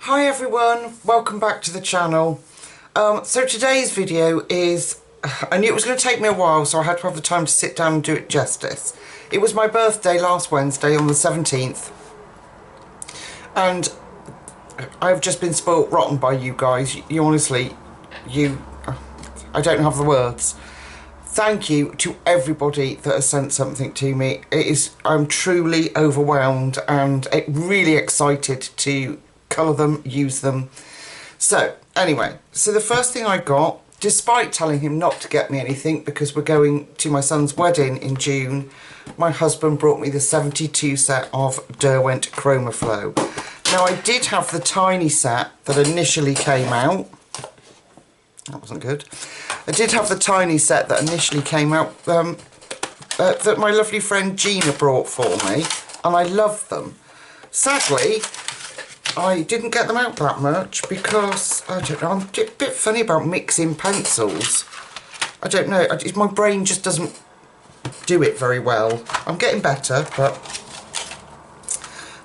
Hi everyone, welcome back to the channel. So today's video is, I knew it was going to take me a while, so I had to have the time to sit down and do it justice. It was my birthday last Wednesday on the 17th, and I've just been spoilt rotten by you guys. You honestly, I don't have the words. Thank you to everybody that has sent something to me. I'm truly overwhelmed and really excited to colour them, use them. So anyway, so the first thing I got, despite telling him not to get me anything because we're going to my son's wedding in June, my husband brought me the 72 set of Derwent Chroma Flow. Now I did have the tiny set that initially came out. That wasn't good. I did have the tiny set that initially came out that my lovely friend Gina brought for me, and I love them. Sadly, I didn't get them out that much because, I don't know, I'm a bit funny about mixing pencils. I don't know, my brain just doesn't do it very well. I'm getting better, but...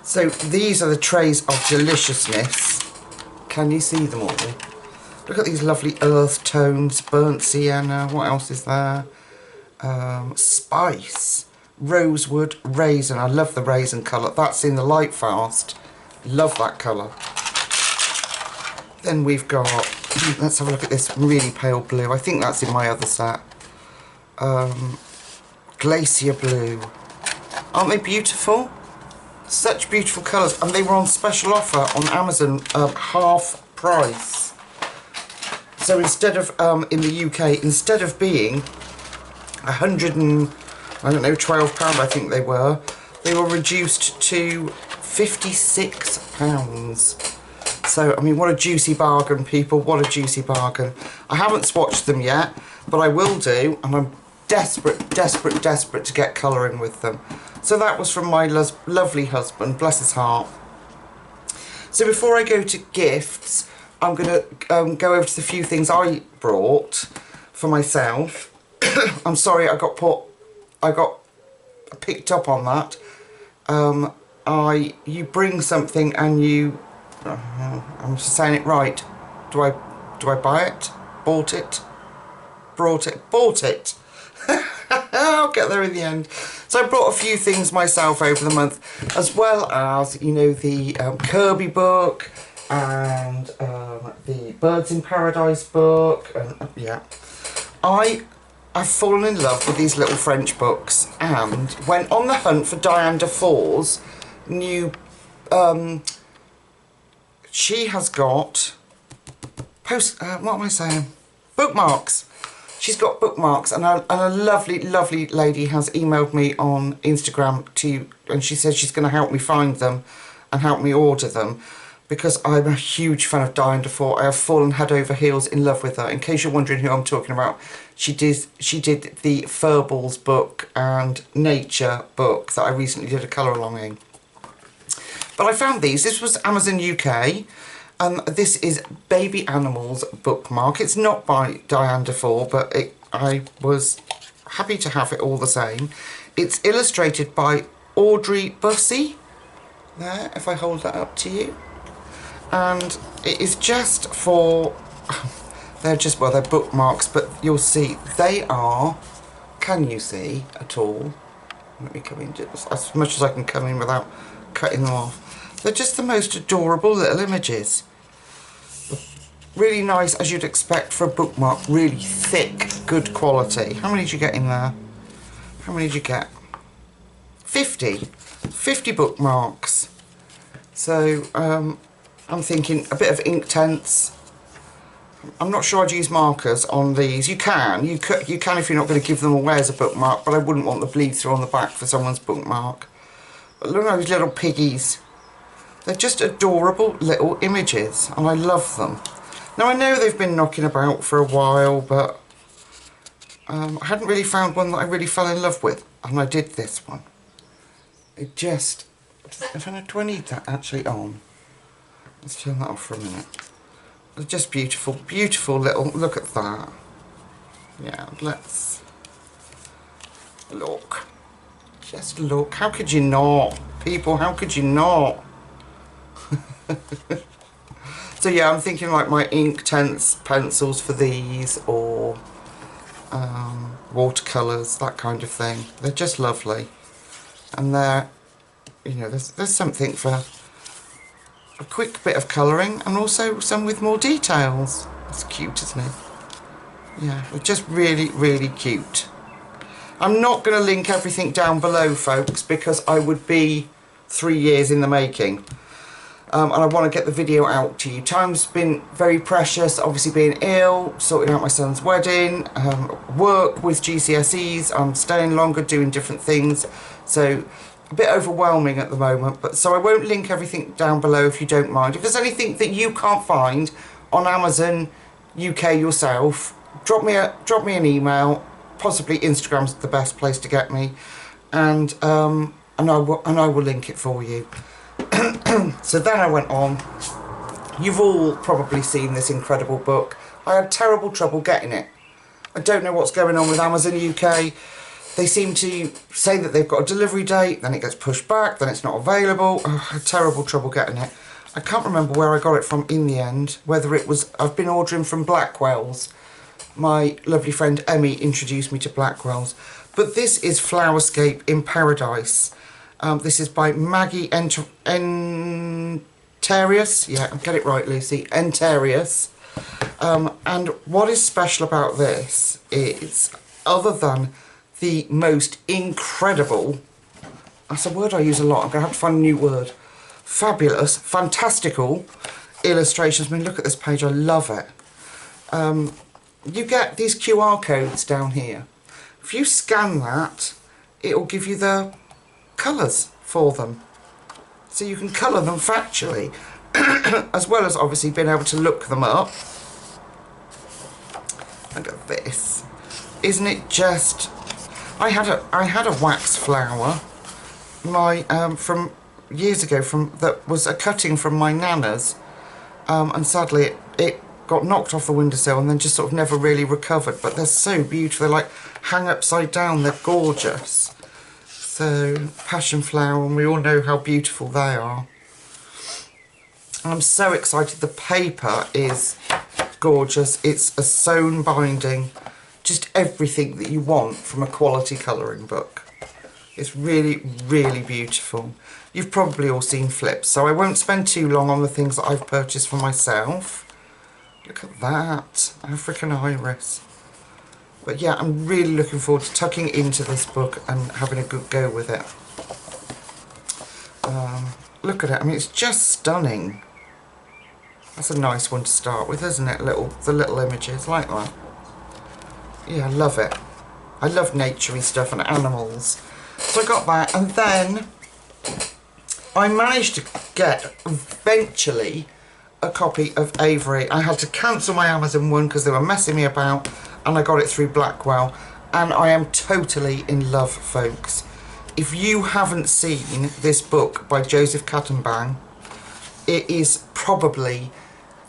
So these are the trays of deliciousness. Can you see them all? Look at these lovely earth tones, burnt sienna, what else is there? Spice, rosewood, raisin. I love the raisin colour. That's in the Light Fast. Love that colour. Then we've got, let's have a look at this really pale blue. I think that's in my other set. Glacier blue. Aren't they beautiful? Such beautiful colours. And they were on special offer on Amazon, half price. So instead of, in the UK, instead of being £112, I think they were reduced to £56. So, I mean, what a juicy bargain, people. What a juicy bargain. I haven't swatched them yet, but I will do, and I'm desperate to get colouring with them. So that was from my lovely husband, bless his heart. So before I go to gifts, I'm going to go over to the few things I brought for myself. I'm sorry I got picked up on that. You bring something and you, I'm just saying it right. Do I buy it? Bought it? Brought it? Bought it. I'll get there in the end. So I brought a few things myself over the month, as well as, you know, the Kirby book and the Birds in Paradise book, and yeah. I've fallen in love with these little French books and went on the hunt for Diane Defoe's new, she has got what am I saying? Bookmarks. She's got bookmarks, and a lovely lady has emailed me on Instagram and she said she's going to help me find them and help me order them, because I'm a huge fan of Diane Defoe. I have fallen head over heels in love with her. In case you're wondering who I'm talking about, she did the Furballs book and Nature book that I recently did a colour along in. But I found these. This was Amazon UK, and this is Baby Animals bookmark. It's not by Diane Defoe, but I was happy to have it all the same. It's illustrated by Audrey Bussey. There, if I hold that up to you. And it is just for, they're bookmarks, but you'll see they are, can you see at all? Let me come in just as much as I can come in without cutting them off. They're just the most adorable little images. Really nice, as you'd expect for a bookmark, really thick, good quality. How many did you get in there? How many did you get? 50 bookmarks. So, I'm thinking a bit of Inktense. I'm not sure I'd use markers on these. You can if you're not going to give them away as a bookmark, but I wouldn't want the bleed through on the back for someone's bookmark. But look at those little piggies. They're just adorable little images, and I love them. Now I know they've been knocking about for a while, but I hadn't really found one that I really fell in love with, and I did this one. It just, do I need that actually on? Let's turn that off for a minute. They're just beautiful, beautiful little, look at that. Yeah, let's look. Just look. How could you not? People, how could you not? So yeah, I'm thinking like my Inktense pencils for these, or watercolours, that kind of thing. They're just lovely, and they're, you know, there's something for a quick bit of colouring, and also some with more details. It's cute, isn't it? Yeah, they're just really, really cute. I'm not going to link everything down below, folks, because I would be 3 years in the making. And I want to get the video out to you. Time's been very precious, obviously being ill, sorting out my son's wedding, work with GCSEs, I'm staying longer doing different things, so a bit overwhelming at the moment. But so I won't link everything down below if you don't mind. If there's anything that you can't find on Amazon UK yourself, drop me an email. Possibly Instagram's the best place to get me, and I will link it for you. So then I went on. You've all probably seen this incredible book. I had terrible trouble getting it. I don't know what's going on with Amazon UK. They seem to say that they've got a delivery date, then it gets pushed back, then it's not available. Oh, I had terrible trouble getting it. I can't remember where I got it from in the end, whether it was, I've been ordering from Blackwell's. My lovely friend Emmy introduced me to Blackwell's. But this is Flowerscape in Paradise. This is by Maggie Entarius. Yeah, get it right, Lucy. Entarius. And what is special about this is, other than the most incredible, that's a word I use a lot, I'm going to have to find a new word, fabulous, fantastical illustrations. I mean, look at this page, I love it. You get these QR codes down here. If you scan that, it will give you the colours for them. So you can colour them factually, as well as obviously being able to look them up. Look at this. Isn't it just... I had a wax flower, from years ago, that was a cutting from my nana's, and sadly it got knocked off the windowsill and then just sort of never really recovered. But they're so beautiful. They like hang upside down. They're gorgeous. So passion flower, and we all know how beautiful they are. I'm so excited. The paper is gorgeous. It's a sewn binding. Just everything that you want from a quality colouring book. It's really, really beautiful. You've probably all seen flips, so I won't spend too long on the things that I've purchased for myself. Look at that, African iris. But yeah, I'm really looking forward to tucking into this book and having a good go with it. Look at it, I mean, it's just stunning. That's a nice one to start with, isn't it? The little images like that. Yeah, I love it. I love naturey stuff and animals. So I got that, and then I managed to get, eventually, a copy of Avery. I had to cancel my Amazon one because they were messing me about, and I got it through Blackwell, and I am totally in love, folks. If you haven't seen this book by Joseph Kattenbang, it is probably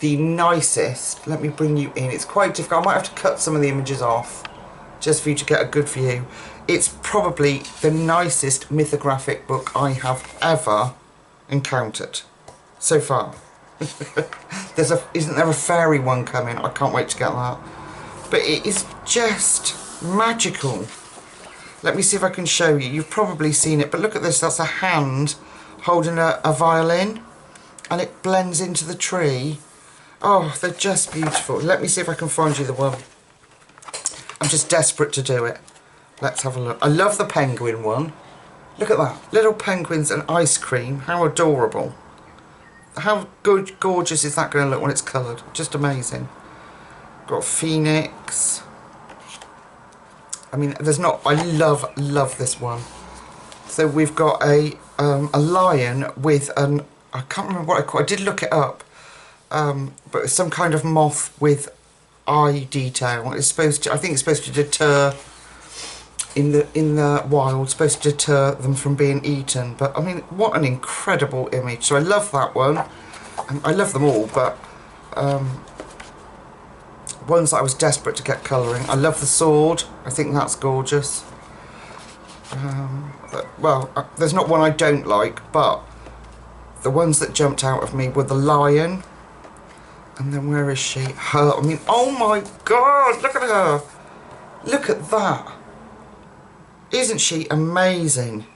the nicest. Let me bring you in. It's quite difficult. I might have to cut some of the images off just for you to get a good view. It's probably the nicest mythographic book I have ever encountered so far. Isn't there a fairy one coming? I can't wait to get that. But it is just magical. Let me see if I can show you. You've probably seen it, but look at this. That's a hand holding a violin, and it blends into the tree. Oh, they're just beautiful. Let me see if I can find you the one. I'm just desperate to do it. Let's have a look. I love the penguin one. Look at that. Little penguins and ice cream. How adorable. How good, gorgeous is that going to look when it's coloured? Just amazing. Got Phoenix. I mean, there's not... I love this one. So we've got a lion with an... I can't remember what I call it. I did look it up. But it's some kind of moth with eye detail. It's supposed to... I think it's supposed to deter... In the wild, supposed to deter them from being eaten. But I mean, what an incredible image. So I love that one. I love them all, but ones that I was desperate to get colouring. I love the sword. I think that's gorgeous. There's not one I don't like, but the ones that jumped out of me were the lion, And then where is she? Her. I mean, oh my God, look at her. Look at that. Isn't she amazing?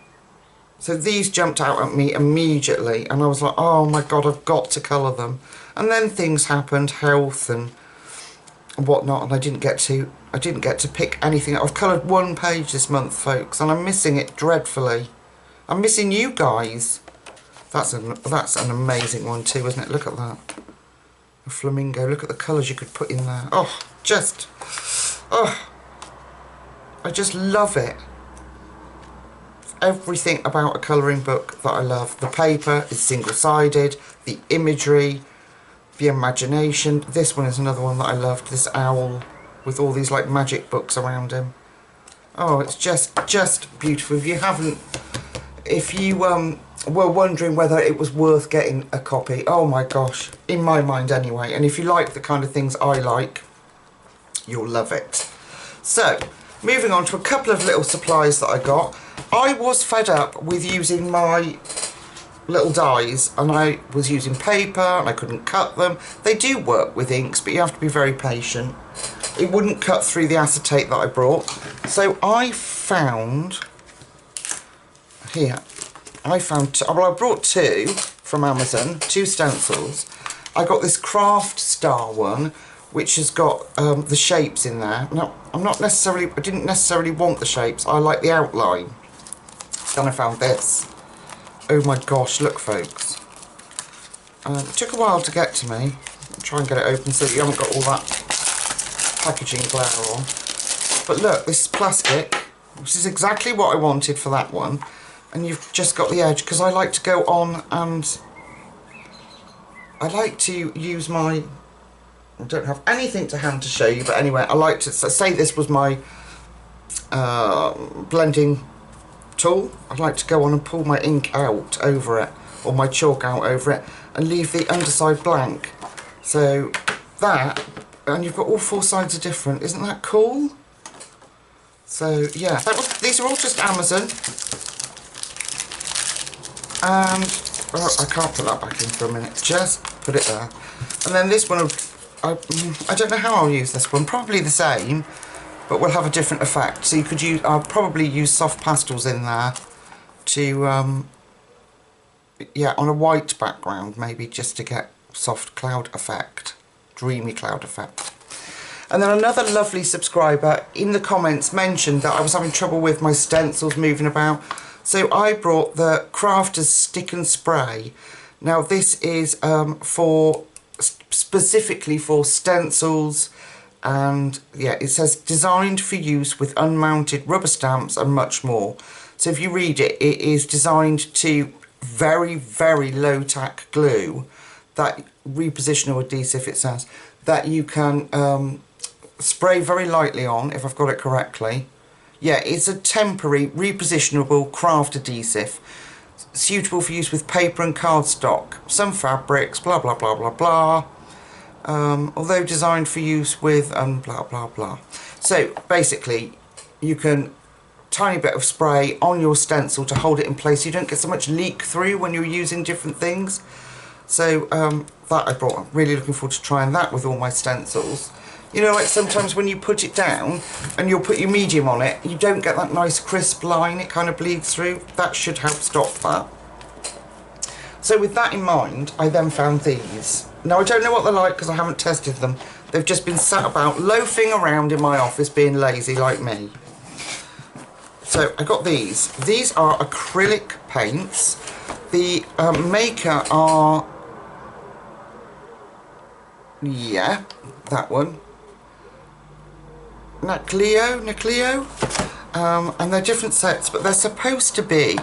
So these jumped out at me immediately, and I was like, oh my God, I've got to colour them. And then things happened, health and whatnot, and I didn't get to pick anything. I've coloured one page this month, folks, and I'm missing it dreadfully. I'm missing you guys. That's an amazing one too, isn't it? Look at that. A flamingo. Look at the colours you could put in there. Oh, I just love it. Everything about a colouring book that I love. The paper is single-sided, the imagery, the imagination. This one is another one that I loved, this owl with all these like magic books around him. Oh, it's just beautiful. If you were wondering whether it was worth getting a copy, oh my gosh, in my mind anyway, and if you like the kind of things I like, you'll love it. So, moving on to a couple of little supplies that I got. I was fed up with using my little dies, and I was using paper and I couldn't cut them. They do work with inks, but you have to be very patient. It wouldn't cut through the acetate that I brought. So I found, here, I brought two from Amazon, 2 stencils. I got this craft star one, which has got the shapes in there. Now, I didn't necessarily want the shapes, I like the outline. Then I found this. Oh my gosh, look folks. It took a while to get to me. I'll try and get it open so that you haven't got all that packaging glare on. But look, this is plastic. This is exactly what I wanted for that one. And you've just got the edge, because I like to go on and I like to use my, I don't have anything to hand to show you, but anyway, I like to say this was my blending tool. I'd like to go on and pull my ink out over it, or my chalk out over it, and leave the underside blank. So that, and you've got all 4 sides are different. Isn't that cool? So yeah, these are all just Amazon. And I can't put that back in for a minute. Just put it there. And then this one, I don't know how I'll use this one. Probably the same, but we'll have a different effect. So you could use, I'll probably use soft pastels in there to, yeah, on a white background maybe, just to get soft cloud effect, dreamy cloud effect. And then another lovely subscriber in the comments mentioned that I was having trouble with my stencils moving about. So I brought the Crafters Stick and Spray. Now this is specifically for stencils, and yeah, it says designed for use with unmounted rubber stamps and much more. So if you read it, it is designed to very, very low tack glue, that repositionable adhesive it says, that you can spray very lightly on, if I've got it correctly. Yeah, it's a temporary repositionable craft adhesive, suitable for use with paper and cardstock, some fabrics, blah blah blah blah blah. Although designed for use with blah blah blah. So basically, you can tiny bit of spray on your stencil to hold it in place. You don't get so much leak through when you're using different things. So that I brought. I'm really looking forward to trying that with all my stencils. You know, like sometimes when you put it down and you'll put your medium on it, you don't get that nice crisp line, it kind of bleeds through. That should help stop that. So with that in mind, I then found these. Now I don't know what they're like because I haven't tested them. They've just been sat about loafing around in my office being lazy like me. So I got these. These are acrylic paints. The maker are, yeah, that one. Nucleo, and they're different sets, but they're supposed to be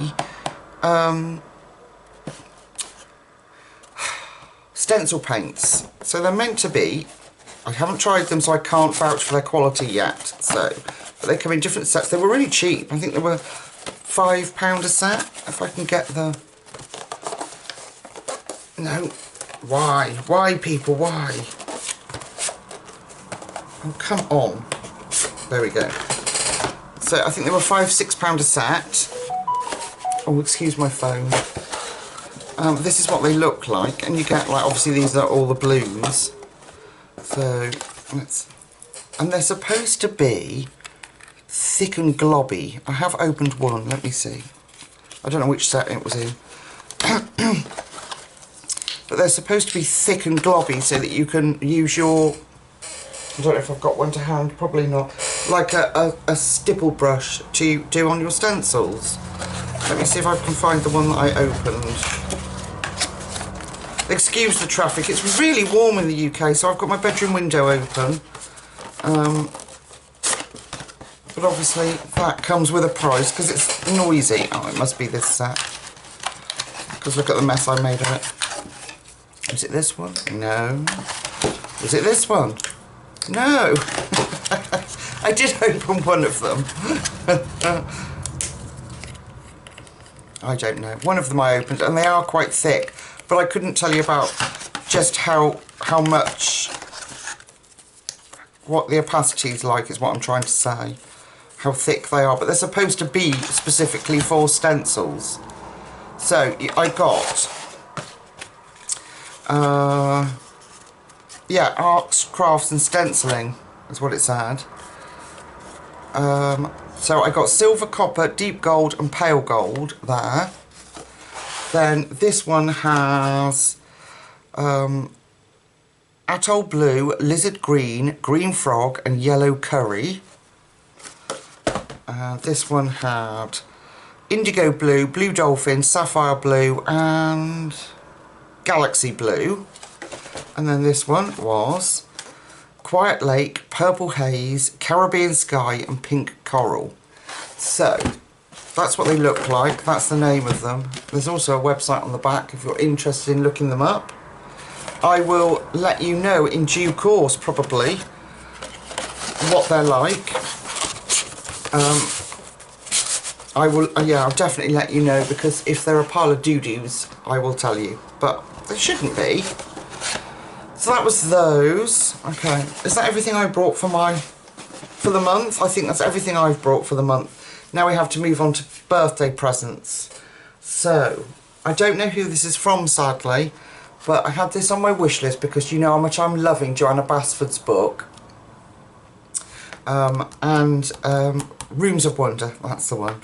stencil paints. So they're meant to be, I haven't tried them so I can't vouch for their quality yet, so, but they come in different sets. They were really cheap. I think they were £5 a set, if I can get the, no, why people, why? Oh, come on. There we go. So I think they were £5–6 a set. Oh, excuse my phone. This is what they look like, and you get, like, obviously these are all the blues. So, and they're supposed to be thick and globby. I have opened one, let me see. I don't know which set it was in. But they're supposed to be thick and globby so that you can use your, I don't know if I've got one to hand, probably not, like a stipple brush to do on your stencils. Let me see if I can find the one that I opened. Excuse the traffic, it's really warm in the UK, so I've got my bedroom window open. But obviously that comes with a price because it's noisy. Oh, it must be this set. Because look at the mess I made of it. Is it this one? No. Is it this one? No. I did open one of them. I don't know. One of them I opened and they are quite thick, but I couldn't tell you about just how much, what the opacity is like is what I'm trying to say. How thick they are, but they're supposed to be specifically for stencils. So I got yeah, arts, crafts and stenciling is what it said. So I got silver, copper, deep gold and pale gold there. Then this one has atoll blue, lizard green, green frog and yellow curry. This one had indigo blue, blue dolphin, sapphire blue and galaxy blue. And then this one was quiet lake, purple haze, Caribbean sky and pink coral. So that's what they look like, that's the name of them. There's also a website on the back if you're interested in looking them up. I will let you know in due course probably what they're like. I will, yeah, I'll definitely let you know, because if they're a pile of doo-doos, I will tell you. But they shouldn't be. So that was those. Okay, is that everything I brought for the month? I think that's everything I've brought for the month. Now we have to move on to birthday presents. So, I don't know who this is from, sadly, but I had this on my wish list because you know how much I'm loving Joanna Basford's book. Rooms of Wonder, that's the one.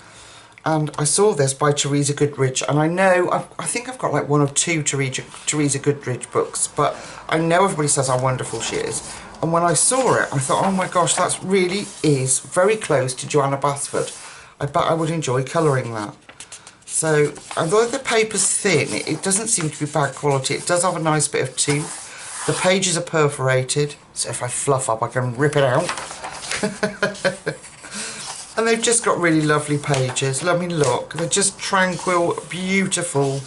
And I saw this by Teresa Goodridge, and I know, I think I've got like one or two Teresa Goodridge books, but I know everybody says how wonderful she is. And when I saw it, I thought, oh my gosh, that really is very close to Joanna Basford. I bet I would enjoy colouring that. So, although the paper's thin, it doesn't seem to be bad quality. It does have a nice bit of tooth. The pages are perforated, so if I fluff up, I can rip it out. And they've just got really lovely pages. Let me look. They're just tranquil, beautiful,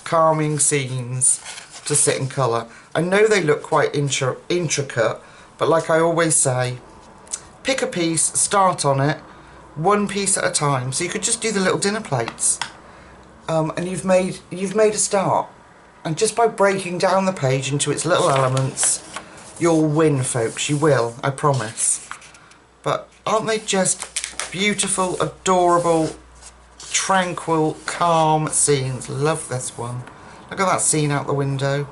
calming scenes to sit and colour. I know they look quite intricate, but like I always say, pick a piece, start on it, one piece at a time. So you could just do the little dinner plates, and you've made a start. And just by breaking down the page into its little elements, you'll win, folks. You will, I promise. But aren't they just beautiful, adorable, tranquil, calm scenes? Love this one. Look at that scene out the window.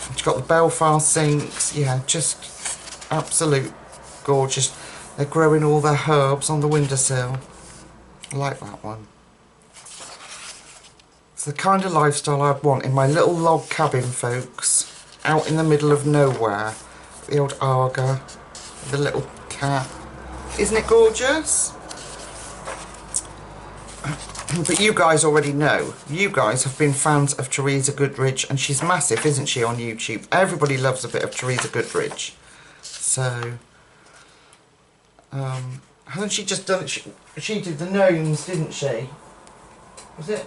You've got the Belfast sinks. Yeah, just absolute gorgeous. They're growing all their herbs on the windowsill. I like that one. It's the kind of lifestyle I'd want in my little log cabin, folks. Out in the middle of nowhere. The old Arga, the little cat. Isn't it gorgeous? But you guys already know. You guys have been fans of Teresa Goodridge, and she's massive, isn't she, on YouTube? Everybody loves a bit of Teresa Goodridge. So, hasn't she just done it? She did the gnomes, didn't she? Was it?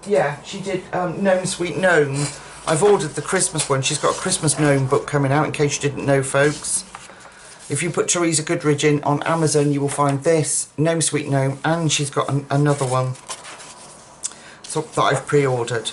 Yeah, she did Gnome Sweet Gnome. I've ordered the Christmas one. She's got a Christmas gnome book coming out, in case you didn't know, folks. If you put Teresa Goodridge in on Amazon, you will find this, Gnome Sweet Gnome, and she's got another one that I've pre-ordered.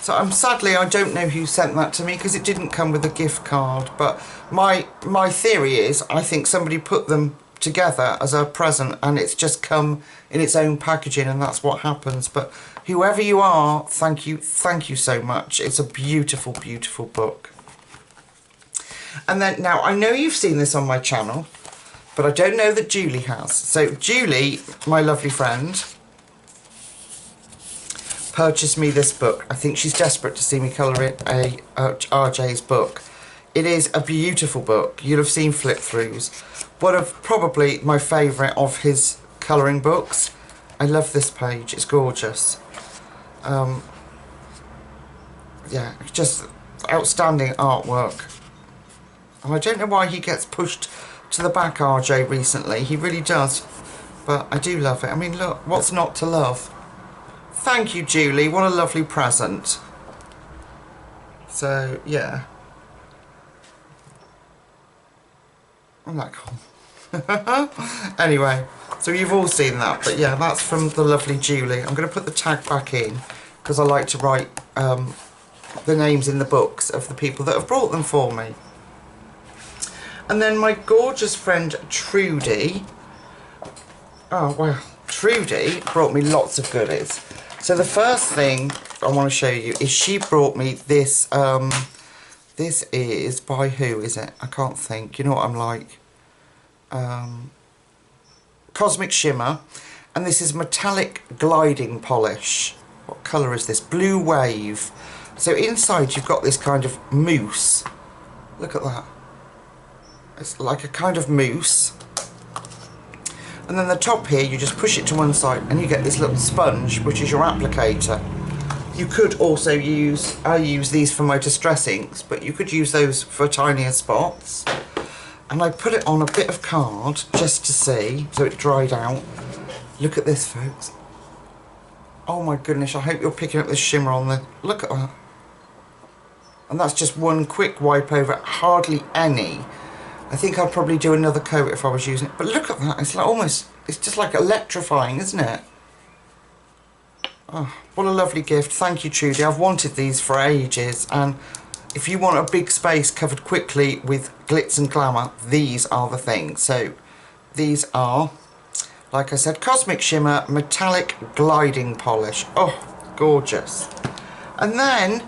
So sadly, I don't know who sent that to me, because it didn't come with a gift card. But my theory is, I think somebody put them together as a present, and it's just come in its own packaging, and that's what happens. But whoever you are, thank you so much. It's a beautiful, beautiful book. And then, now, I know you've seen this on my channel, but I don't know that Julie has. So Julie, my lovely friend, purchased me this book. I think she's desperate to see me colour it RJ's book. It is a beautiful book. You'll have seen flip throughs. One of probably my favourite of his colouring books. I love this page. It's gorgeous. Yeah, just outstanding artwork. And I don't know why he gets pushed to the back, RJ, recently. He really does. But I do love it. I mean, look, what's not to love? Thank you, Julie. What a lovely present. So, yeah. Isn't that cool? Anyway, so you've all seen that. But yeah, that's from the lovely Julie. I'm going to put the tag back in because I like to write the names in the books of the people that have brought them for me. And then my gorgeous friend Trudy. Oh, well, Trudy brought me lots of goodies. So the first thing I want to show you is she brought me this, this is, by who is it? I can't think, you know what I'm like. Cosmic Shimmer, and this is metallic gliding polish. What colour is this? Blue Wave. So inside you've got this kind of mousse. Look at that. It's like a kind of mousse. And then the top here, you just push it to one side and you get this little sponge, which is your applicator. You could also use, I use these for my distress inks, but you could use those for tinier spots. And I put it on a bit of card just to see, so it dried out. Look at this, folks. Oh my goodness, I hope you're picking up this shimmer on the, look at that. And that's just one quick wipe over, hardly any. I think I'd probably do another coat if I was using it. But look at that, it's like almost, it's just like electrifying, isn't it? Oh, what a lovely gift. Thank you, Trudy. I've wanted these for ages, and if you want a big space covered quickly with glitz and glamour, these are the things. So these are, like I said, Cosmic Shimmer Metallic Gliding Polish. Oh, gorgeous. And then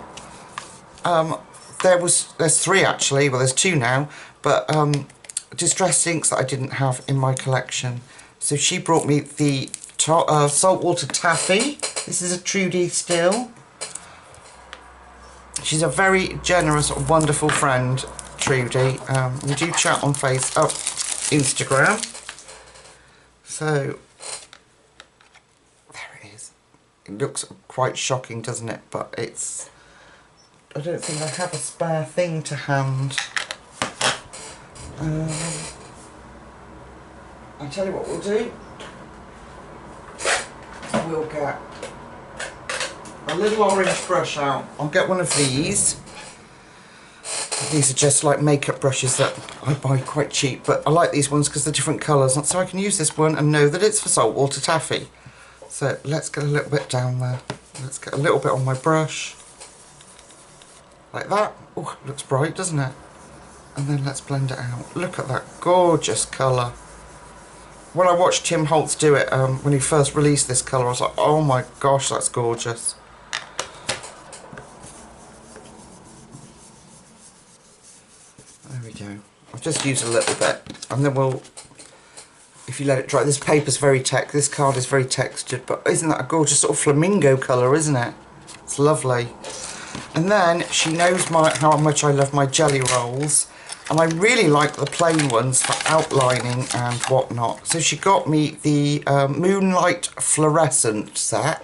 there's three actually, well there's two now, but distress inks that I didn't have in my collection. So she brought me the saltwater taffy. This is a Trudy still. She's a very generous, wonderful friend, Trudy. We do chat on Instagram. So there it is. It looks quite shocking, doesn't it? But it's, I don't think I have a spare thing to hand. I'll tell you what we'll do. We'll get a little orange brush out. I'll get one of these. These are just like makeup brushes that I buy quite cheap, but I like these ones because they're different colours, so I can use this one and know that it's for saltwater taffy. So let's get a little bit down there. Let's get a little bit on my brush. Like that. Oh, looks bright, doesn't it? And then let's blend it out. Look at that gorgeous colour. When I watched Tim Holtz do it, when he first released this colour, I was like, oh my gosh, that's gorgeous. There we go. I'll just use a little bit, and then we'll, if you let it dry, this paper's very this card is very textured, but isn't that a gorgeous sort of flamingo colour, isn't it? It's lovely. And then she knows how much I love my jelly rolls, and I really like the plain ones for outlining and whatnot. So she got me the Moonlight Fluorescent set,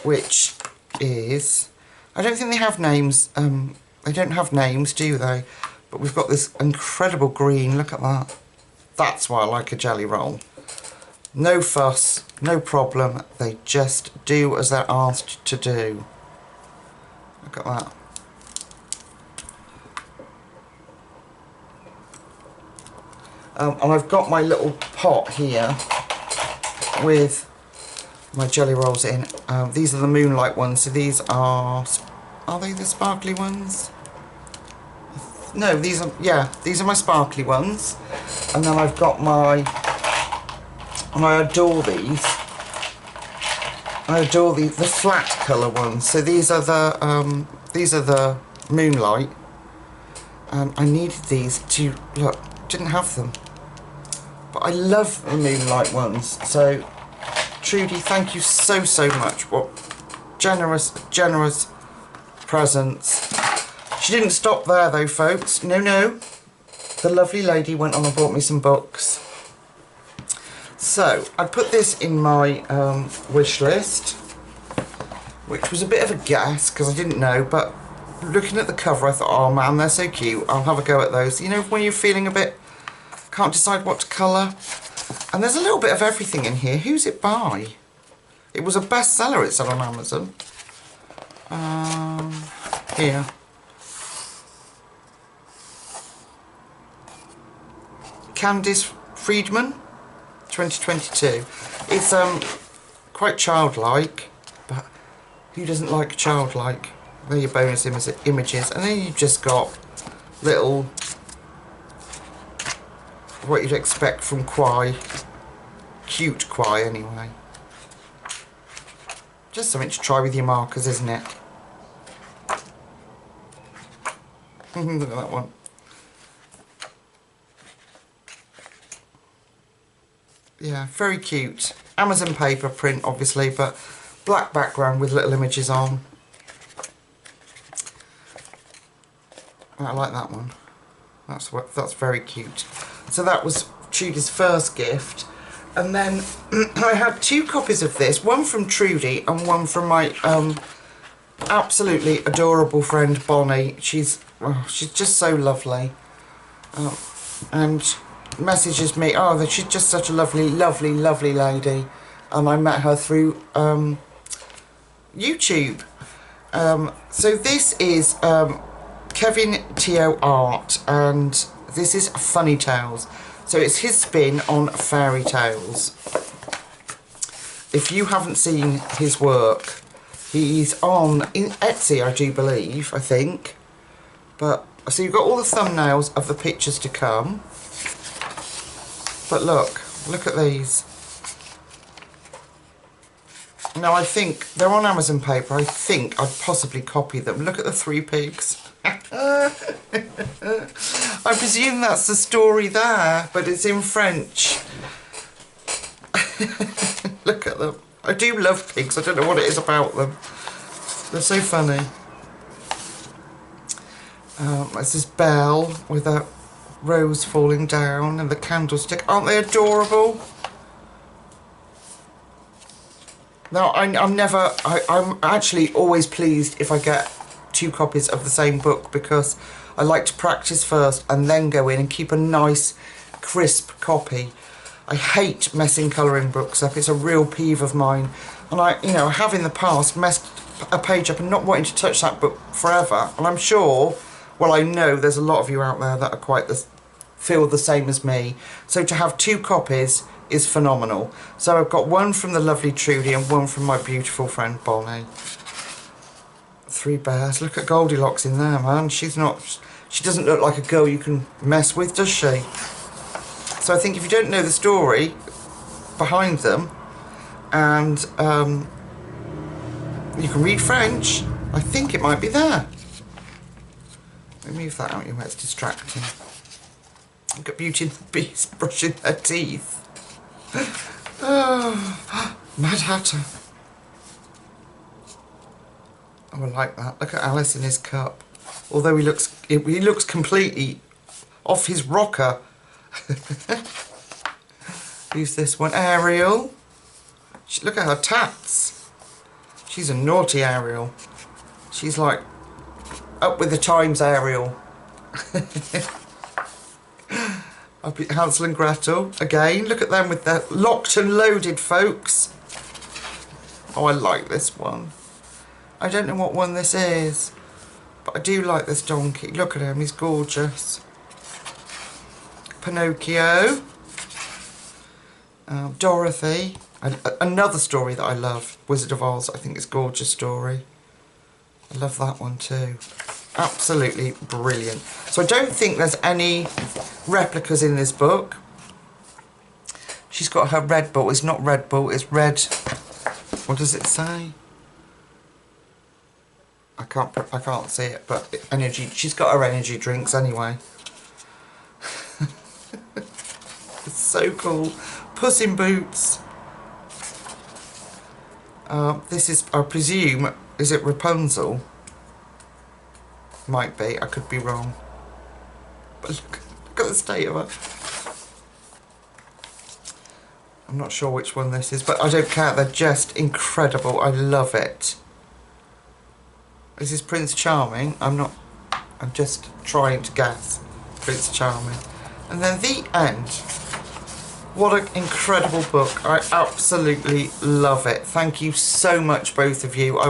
which is, I don't think they have names. They don't have names, do they? But we've got this incredible green. Look at that. That's why I like a jelly roll. No fuss, no problem. They just do as they're asked to do. Look at that. And I've got my little pot here with my jelly rolls in. These are the Moonlight ones, so these are they the sparkly ones? No, these are, yeah, these are my sparkly ones. And then I've got my, and I adore these. I adore the flat colour ones. So these are the Moonlight. and I needed these to, look, didn't have them. But I love the Moonlight ones, so Trudy, thank you so, so much. What generous, generous presents. She didn't stop there though, folks. No, no. The lovely lady went on and bought me some books. So, I put this in my wish list, which was a bit of a guess, because I didn't know, but looking at the cover I thought, oh man, they're so cute. I'll have a go at those. You know, when you're feeling a bit, can't decide what to colour. And there's a little bit of everything in here. Who's it by? It was a bestseller, it said on Amazon. Here. Candice Friedman, 2022. It's quite childlike, but who doesn't like childlike? There are your bonus images, and then you've just got little, what you'd expect from Kwai. Cute Kwai, anyway. Just something to try with your markers, isn't it? Look at that one. Yeah, very cute. Amazon paper print, obviously, but black background with little images on. I like that one. That's very cute. So that was Trudy's first gift. And then I had 2 copies of this, one from Trudy and one from my absolutely adorable friend Bonnie. She's just so lovely. And messages me, oh, she's just such a lovely, lovely, lovely lady. And I met her through YouTube. So this is Kevin Teo Art, and this is Funny Tales. So it's his spin on fairy tales. If you haven't seen his work, he's on in Etsy, I do believe, I think. But so you've got all the thumbnails of the pictures to come. But look at these. Now I think they're on Amazon paper. I think I'd possibly copy them. Look at the 3 pigs. I presume that's the story there, but it's in French. Look at them. I do love pigs. I don't know what it is about them. They're so funny. There's this bell with a rose falling down and the candlestick. Aren't they adorable? Now, I'm actually always pleased if I get 2 copies of the same book, because I like to practice first and then go in and keep a nice crisp copy. I hate messing colouring books up. It's a real peeve of mine, and I have in the past messed a page up and not wanting to touch that book forever. And I'm sure, well, I know there's a lot of you out there that are feel the same as me. So to have 2 copies is phenomenal. So I've got one from the lovely Trudy and one from my beautiful friend Bonnie. 3 bears. Look at Goldilocks in there, man. She doesn't look like a girl you can mess with, does she? So I think if you don't know the story behind them, and you can read French, I think it might be there. Let me move that out of your way, it's distracting. Look at Beauty and the Beast brushing their teeth. Oh, Mad Hatter. Oh, I like that. Look at Alice in his cup. Although he looks completely off his rocker. Who's this one? Ariel. Look at her tats. She's a naughty Ariel. She's like up with the times Ariel. Hansel and Gretel again. Look at them with their locked and loaded, folks. Oh, I like this one. I don't know what one this is, but I do like this donkey. Look at him, he's gorgeous. Pinocchio. Dorothy. Another story that I love. Wizard of Oz. I think it's a gorgeous story. I love that one too. Absolutely brilliant. So I don't think there's any replicas in this book. She's got her Red Bull. It's not Red Bull, it's red. What does it say? I can't see it, but energy. She's got her energy drinks anyway. It's so cool. Puss in Boots. This is, I presume, is it Rapunzel? Might be. I could be wrong. But look at the state of her. I'm not sure which one this is, but I don't care. They're just incredible. I love it. This is Prince Charming. I'm just trying to guess Prince Charming. And then the end. What an incredible book. I absolutely love it. Thank you so much, both of you. I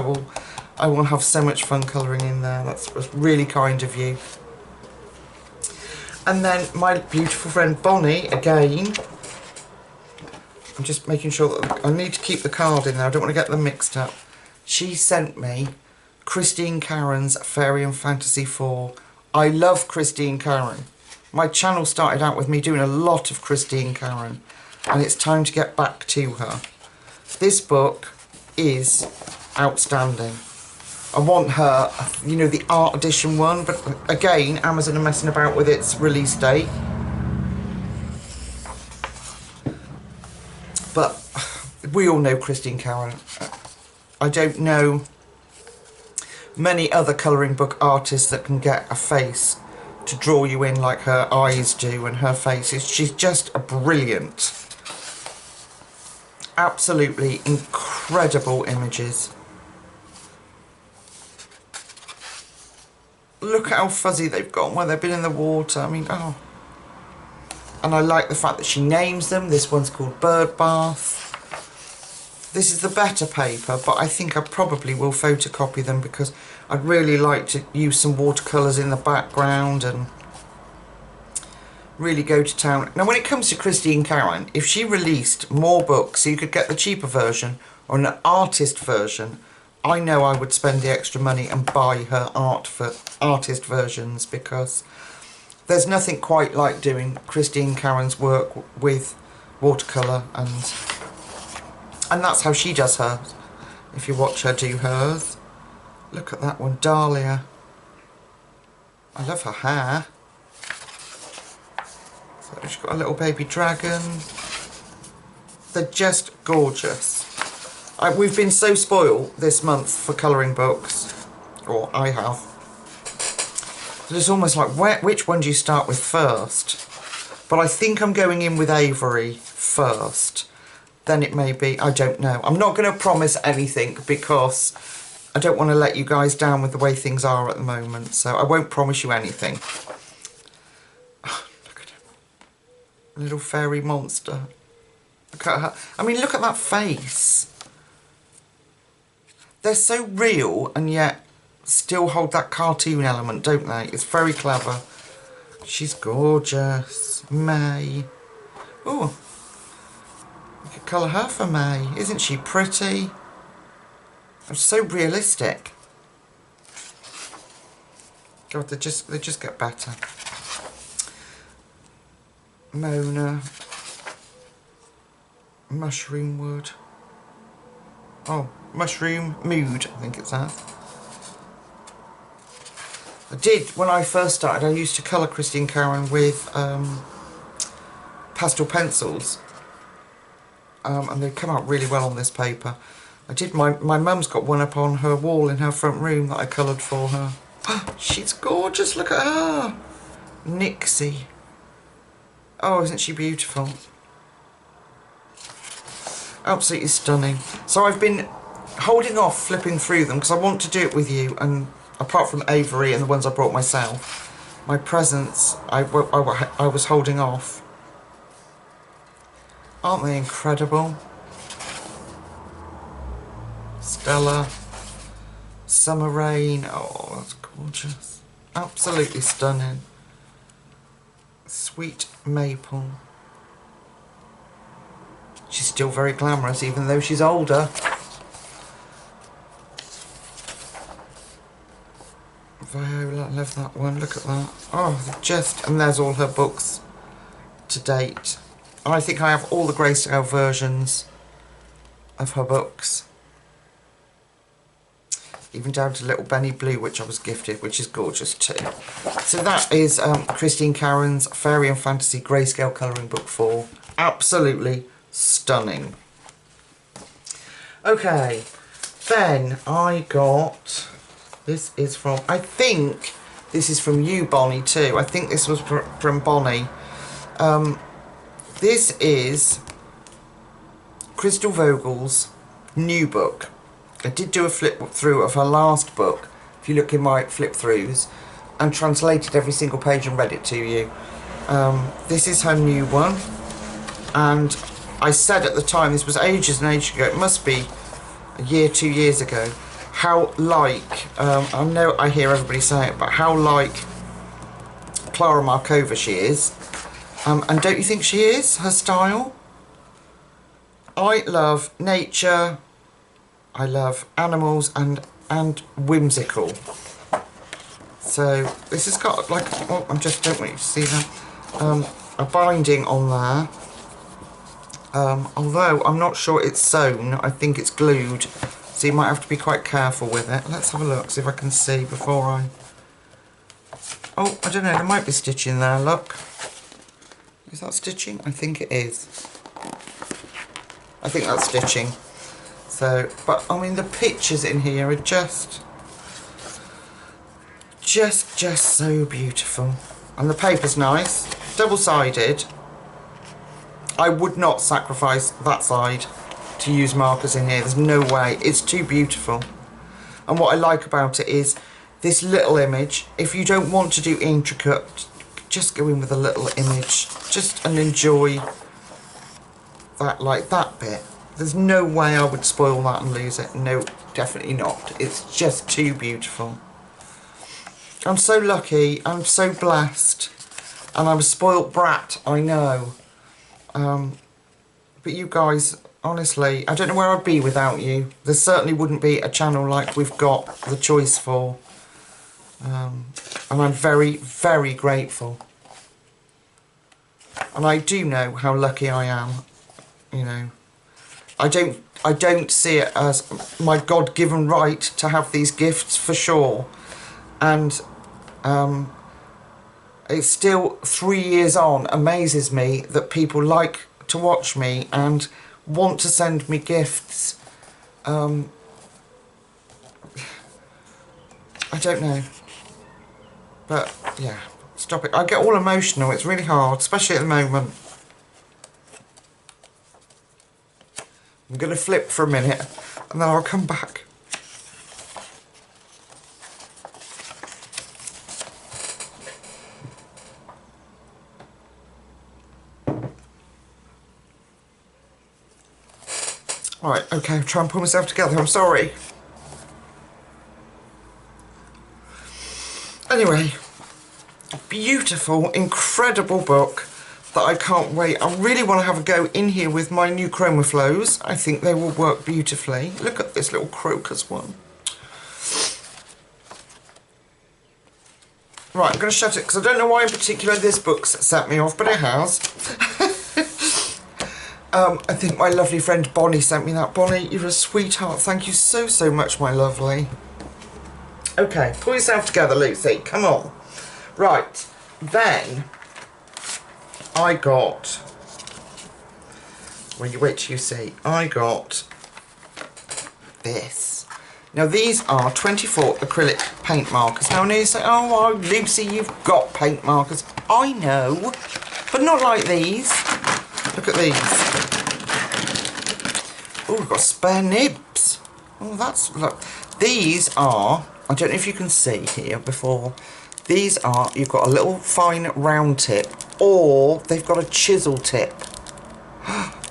will have so much fun colouring in there. That's really kind of you. And then my beautiful friend Bonnie, again. I'm just making sure that I need to keep the card in there. I don't want to get them mixed up. She sent me Christine Caron's Fairy and Fantasy 4. I love Christine Caron. My channel started out with me doing a lot of Christine Caron, and it's time to get back to her. This book is outstanding. I want her, you know, the art edition one, but again, Amazon are messing about with its release date. But we all know Christine Caron. I don't know many other colouring book artists that can get a face to draw you in like her eyes do, and her face is, she's just a brilliant, absolutely incredible images. Look at how fuzzy they've got when they've been in the water. I mean, oh. And I like the fact that she names them. This one's called Bird Bath. This is the better paper, but I think I probably will photocopy them because I'd really like to use some watercolours in the background and really go to town. Now, when it comes to Christine Caron, if she released more books so you could get the cheaper version or an artist version, I know I would spend the extra money and buy her artist versions, because there's nothing quite like doing Christine Caron's work with watercolour, and that's how she does hers. If you watch her do hers, look at that one, Dahlia. I love her hair. So she's got a little baby dragon. They're just gorgeous. We've been so spoiled this month for colouring books, or I have. So it's almost like, which one do you start with first? But I think I'm going in with Avery first. Then it may be, I don't know. I'm not going to promise anything because I don't want to let you guys down with the way things are at the moment. So I won't promise you anything. Oh, look at him. Little fairy monster. Look at her. I mean, look at that face. They're so real and yet still hold that cartoon element, don't they? It's very clever. She's gorgeous. May. Oh, we could colour her for May. Isn't she pretty? It's so realistic. God, they just get better. Mona. Mushroom Wood. Oh, Mushroom Mood, I think it's that. I did, when I first started, I used to colour Christine Caron with pastel pencils. And they come out really well on this paper. I did, my mum's got one up on her wall in her front room that I coloured for her. She's gorgeous, look at her. Nixie. Oh, isn't she beautiful? Absolutely stunning. So I've been holding off flipping through them because I want to do it with you, and apart from Avery and the ones I brought myself, my presents I was holding off. Aren't they incredible? Stella, Summer Rain, oh that's gorgeous. Absolutely stunning. Sweet Maple. She's still very glamorous even though she's older. Viola, I love that one, look at that. Oh, just, and there's all her books to date. I think I have all the grayscale versions of her books. even down to little Benny Blue, which I was gifted, which is gorgeous too. So that is Christine Caron's Fairy and Fantasy Grayscale Colouring Book 4. Absolutely stunning. Okay, then I got, this is from, I think this is from you, Bonnie, too. I think this was from Bonnie. This is Crystal Vogel's new book. I did do a flip through of her last book, if you look in my flip throughs, and translated every single page and read it to you. This is her new one, and I said at the time, this was ages and ages ago, it must be a year, 2 years ago, how like, I know I hear everybody say it, but how like Clara Markova she is. And don't you think she is, her style? I love nature, I love animals and whimsical. So this has got like, oh, I just don't want you to see that, a binding on there. Although I'm not sure it's sewn, I think it's glued, so you might have to be quite careful with it. Let's have a look, see if I can see before I... Oh, I don't know, there might be stitching there, look. Is that stitching? I think it is. I think that's stitching. So, but I mean the pictures in here are just so beautiful. And the paper's nice, double-sided. I would not sacrifice that side to use markers in here, there's no way, it's too beautiful. And what I like about it is this little image. If you don't want to do intricate, just go in with a little image, just and enjoy that, like that bit. There's no way I would spoil that and lose it. No, definitely not. It's just too beautiful. I'm so lucky, I'm so blessed, and I'm a spoilt brat, I know. But you guys, honestly, I don't know where I'd be without you. There certainly wouldn't be a channel like we've got the choice for. And I'm very, very grateful. And I do know how lucky I am, you know. I don't see it as my God-given right to have these gifts, for sure. And it's still 3 years on, amazes me that people like to watch me and want to send me gifts. I don't know. But, yeah, stop it. I get all emotional. It's really hard, especially at the moment. I'm going to flip for a minute, and then I'll come back. Alright, okay, I'll try and pull myself together. I'm sorry. Anyway, beautiful, incredible book that I can't wait. I really want to have a go in here with my new chroma flows. I think they will work beautifully. Look at this little crocus one. Right, I'm going to shut it because I don't know why in particular this book's set me off, but it has. I think my lovely friend Bonnie sent me that. Bonnie, you're a sweetheart. Thank you so, so much, my lovely. Okay, pull yourself together, Lucy. Come on. Right, then I got... Well, you wait till you see. I got this. Now, these are 24 acrylic paint markers. Now, I know you say, oh, Lucy, you've got paint markers. I know, but not like these. Look at these. Oh, we've got spare nibs. Oh, that's... Look. These are... I don't know if you can see here before. These are... You've got a little fine round tip, or they've got a chisel tip.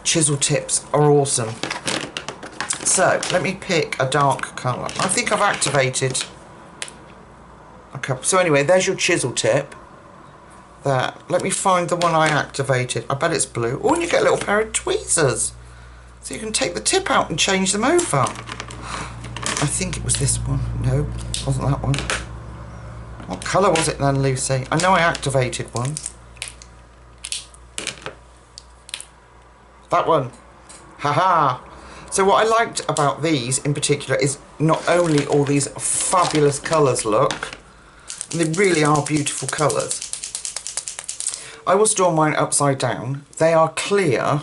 Chisel tips are awesome. So, let me pick a dark colour. I think I've activated a couple. So anyway, there's your chisel tip. There. Let me find the one I activated. I bet it's blue. Oh, and you get a little pair of tweezers. So you can take the tip out and change them over. I think it was this one. No, wasn't that one. What colour was it then, Lucy? I know I activated one. That one. Haha. So what I liked about these in particular is not only all these fabulous colours, look, they really are beautiful colours. I will store mine upside down. They are clear,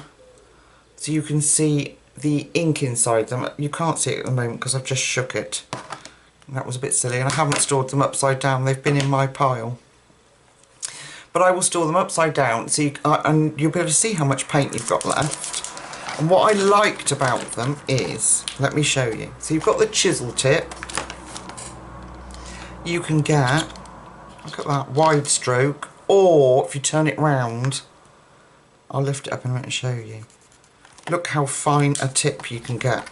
so you can see the ink inside them. You can't see it at the moment because I've just shook it. That was a bit silly, and I haven't stored them upside down. They've been in my pile. But I will store them upside down, so and you'll be able to see how much paint you've got left. And what I liked about them is, let me show you. So you've got the chisel tip. You can get, look at that, wide stroke. Or if you turn it round, I'll lift it up in a minute and show you. Look how fine a tip you can get.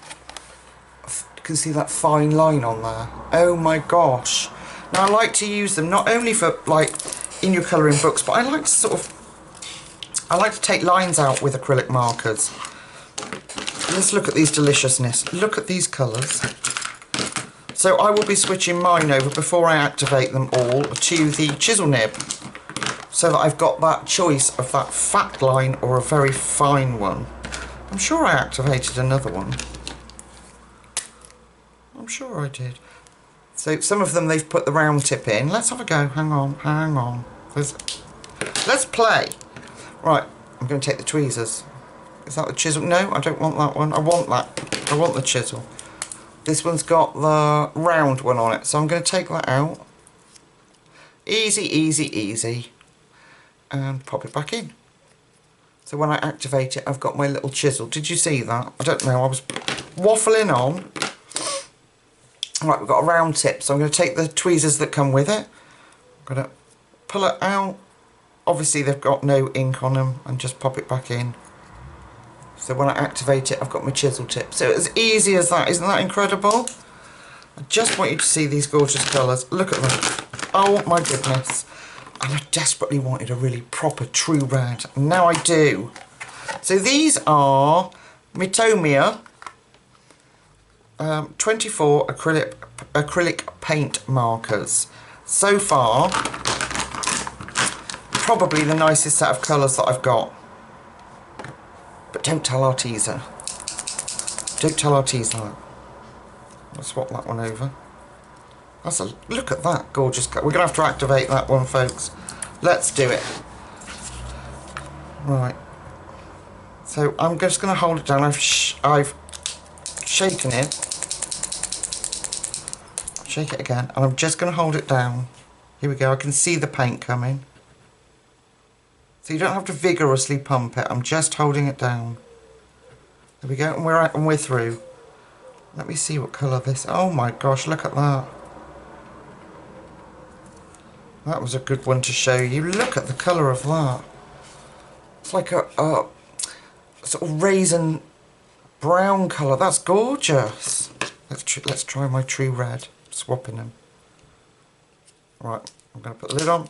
You can see that fine line on there. Oh my gosh. Now I like to use them not only for like in your colouring books, but I like to I like to take lines out with acrylic markers. Let's look at these deliciousness. Look at these colours. So I will be switching mine over before I activate them all to the chisel nib, so that I've got that choice of that fat line or a very fine one. I'm sure I activated another one. I'm sure I did. So some of them they've put the round tip in. Let's have a go. Hang on, hang on. Let's play. Right, I'm going to take the tweezers. Is that the chisel? No, I don't want that one. I want that. I want the chisel. This one's got the round one on it, so I'm going to take that out. Easy, easy, easy. And pop it back in. So when I activate it, I've got my little chisel. Did you see that? I don't know, I was waffling on. Right, we've got a round tip, so I'm going to take the tweezers that come with it. I'm going to pull it out. Obviously they've got no ink on them, and just pop it back in. So when I activate it, I've got my chisel tip. So it's as easy as that. Isn't that incredible? I just want you to see these gorgeous colours. Look at them. Oh my goodness. And I desperately wanted a really proper true red. And now I do. So these are Mitomia 24 acrylic paint markers. So far, probably the nicest set of colours that I've got. But don't tell Arteza. Don't tell Arteza that. I'll swap that one over. Look at that gorgeous colour. We're going to have to activate that one, folks. Let's do it. Right. So I'm just going to hold it down. I've shaken it. Shake it again. And I'm just going to hold it down. Here we go. I can see the paint coming. So you don't have to vigorously pump it. I'm just holding it down. There we go. And we're through. Let me see what colour this. Oh my gosh, look at that. That was a good one to show you. Look at the colour of that. It's like a sort of raisin brown colour. That's gorgeous. Let's try my true red. Swapping them. Right, I'm going to put the lid on.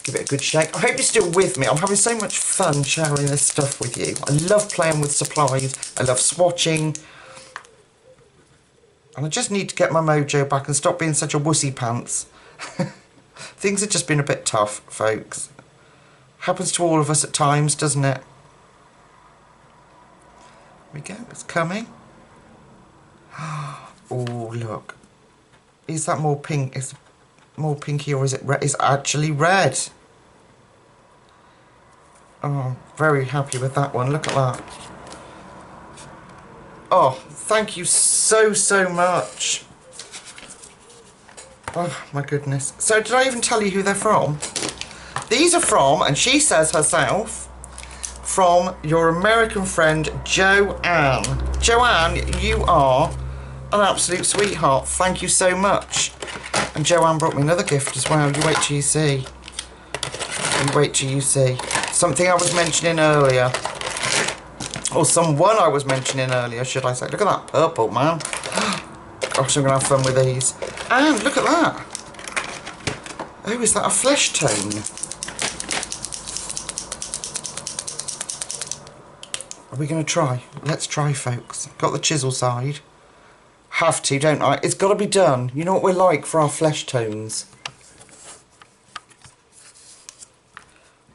Give it a good shake. I hope you're still with me. I'm having so much fun sharing this stuff with you. I love playing with supplies. I love swatching. And I just need to get my mojo back and stop being such a wussy pants. Things have just been a bit tough, folks. Happens to all of us at times, doesn't it? Here we go, it's coming. Oh, look. Is that more pink? Is it more pinky, or is it red? It's actually red. Oh, I'm very happy with that one. Look at that. Oh, thank you so, so much. Oh, my goodness. So, did I even tell you who they're from? These are from, and she says herself, from your American friend, Joanne. Joanne, you are an absolute sweetheart. Thank you so much. And Joanne brought me another gift as well. You wait till you see. You wait till you see. Something I was mentioning earlier. Or someone I was mentioning earlier, should I say. Look at that purple, man. Gosh, I'm going to have fun with these. And look at that. Oh, is that a flesh tone? Are we going to try? Let's try, folks. Got the chisel side. Have to, don't I? It's got to be done. You know what we're like for our flesh tones.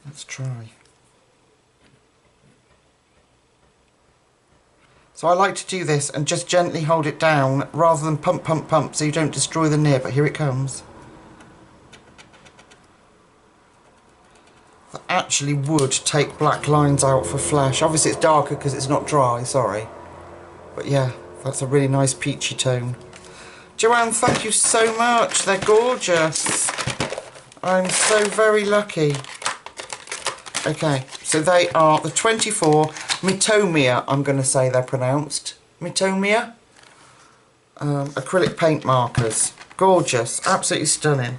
Let's try. So I like to do this and just gently hold it down rather than pump, pump, pump so you don't destroy the nib. But here it comes. That actually would take black lines out for flesh. Obviously it's darker because it's not dry, sorry. But yeah, that's a really nice peachy tone. Joanne, thank you so much. They're gorgeous. I'm so very lucky. Okay, so they are the 24 Mitomia, I'm going to say they're pronounced. Mitomia? Acrylic paint markers. Gorgeous, absolutely stunning.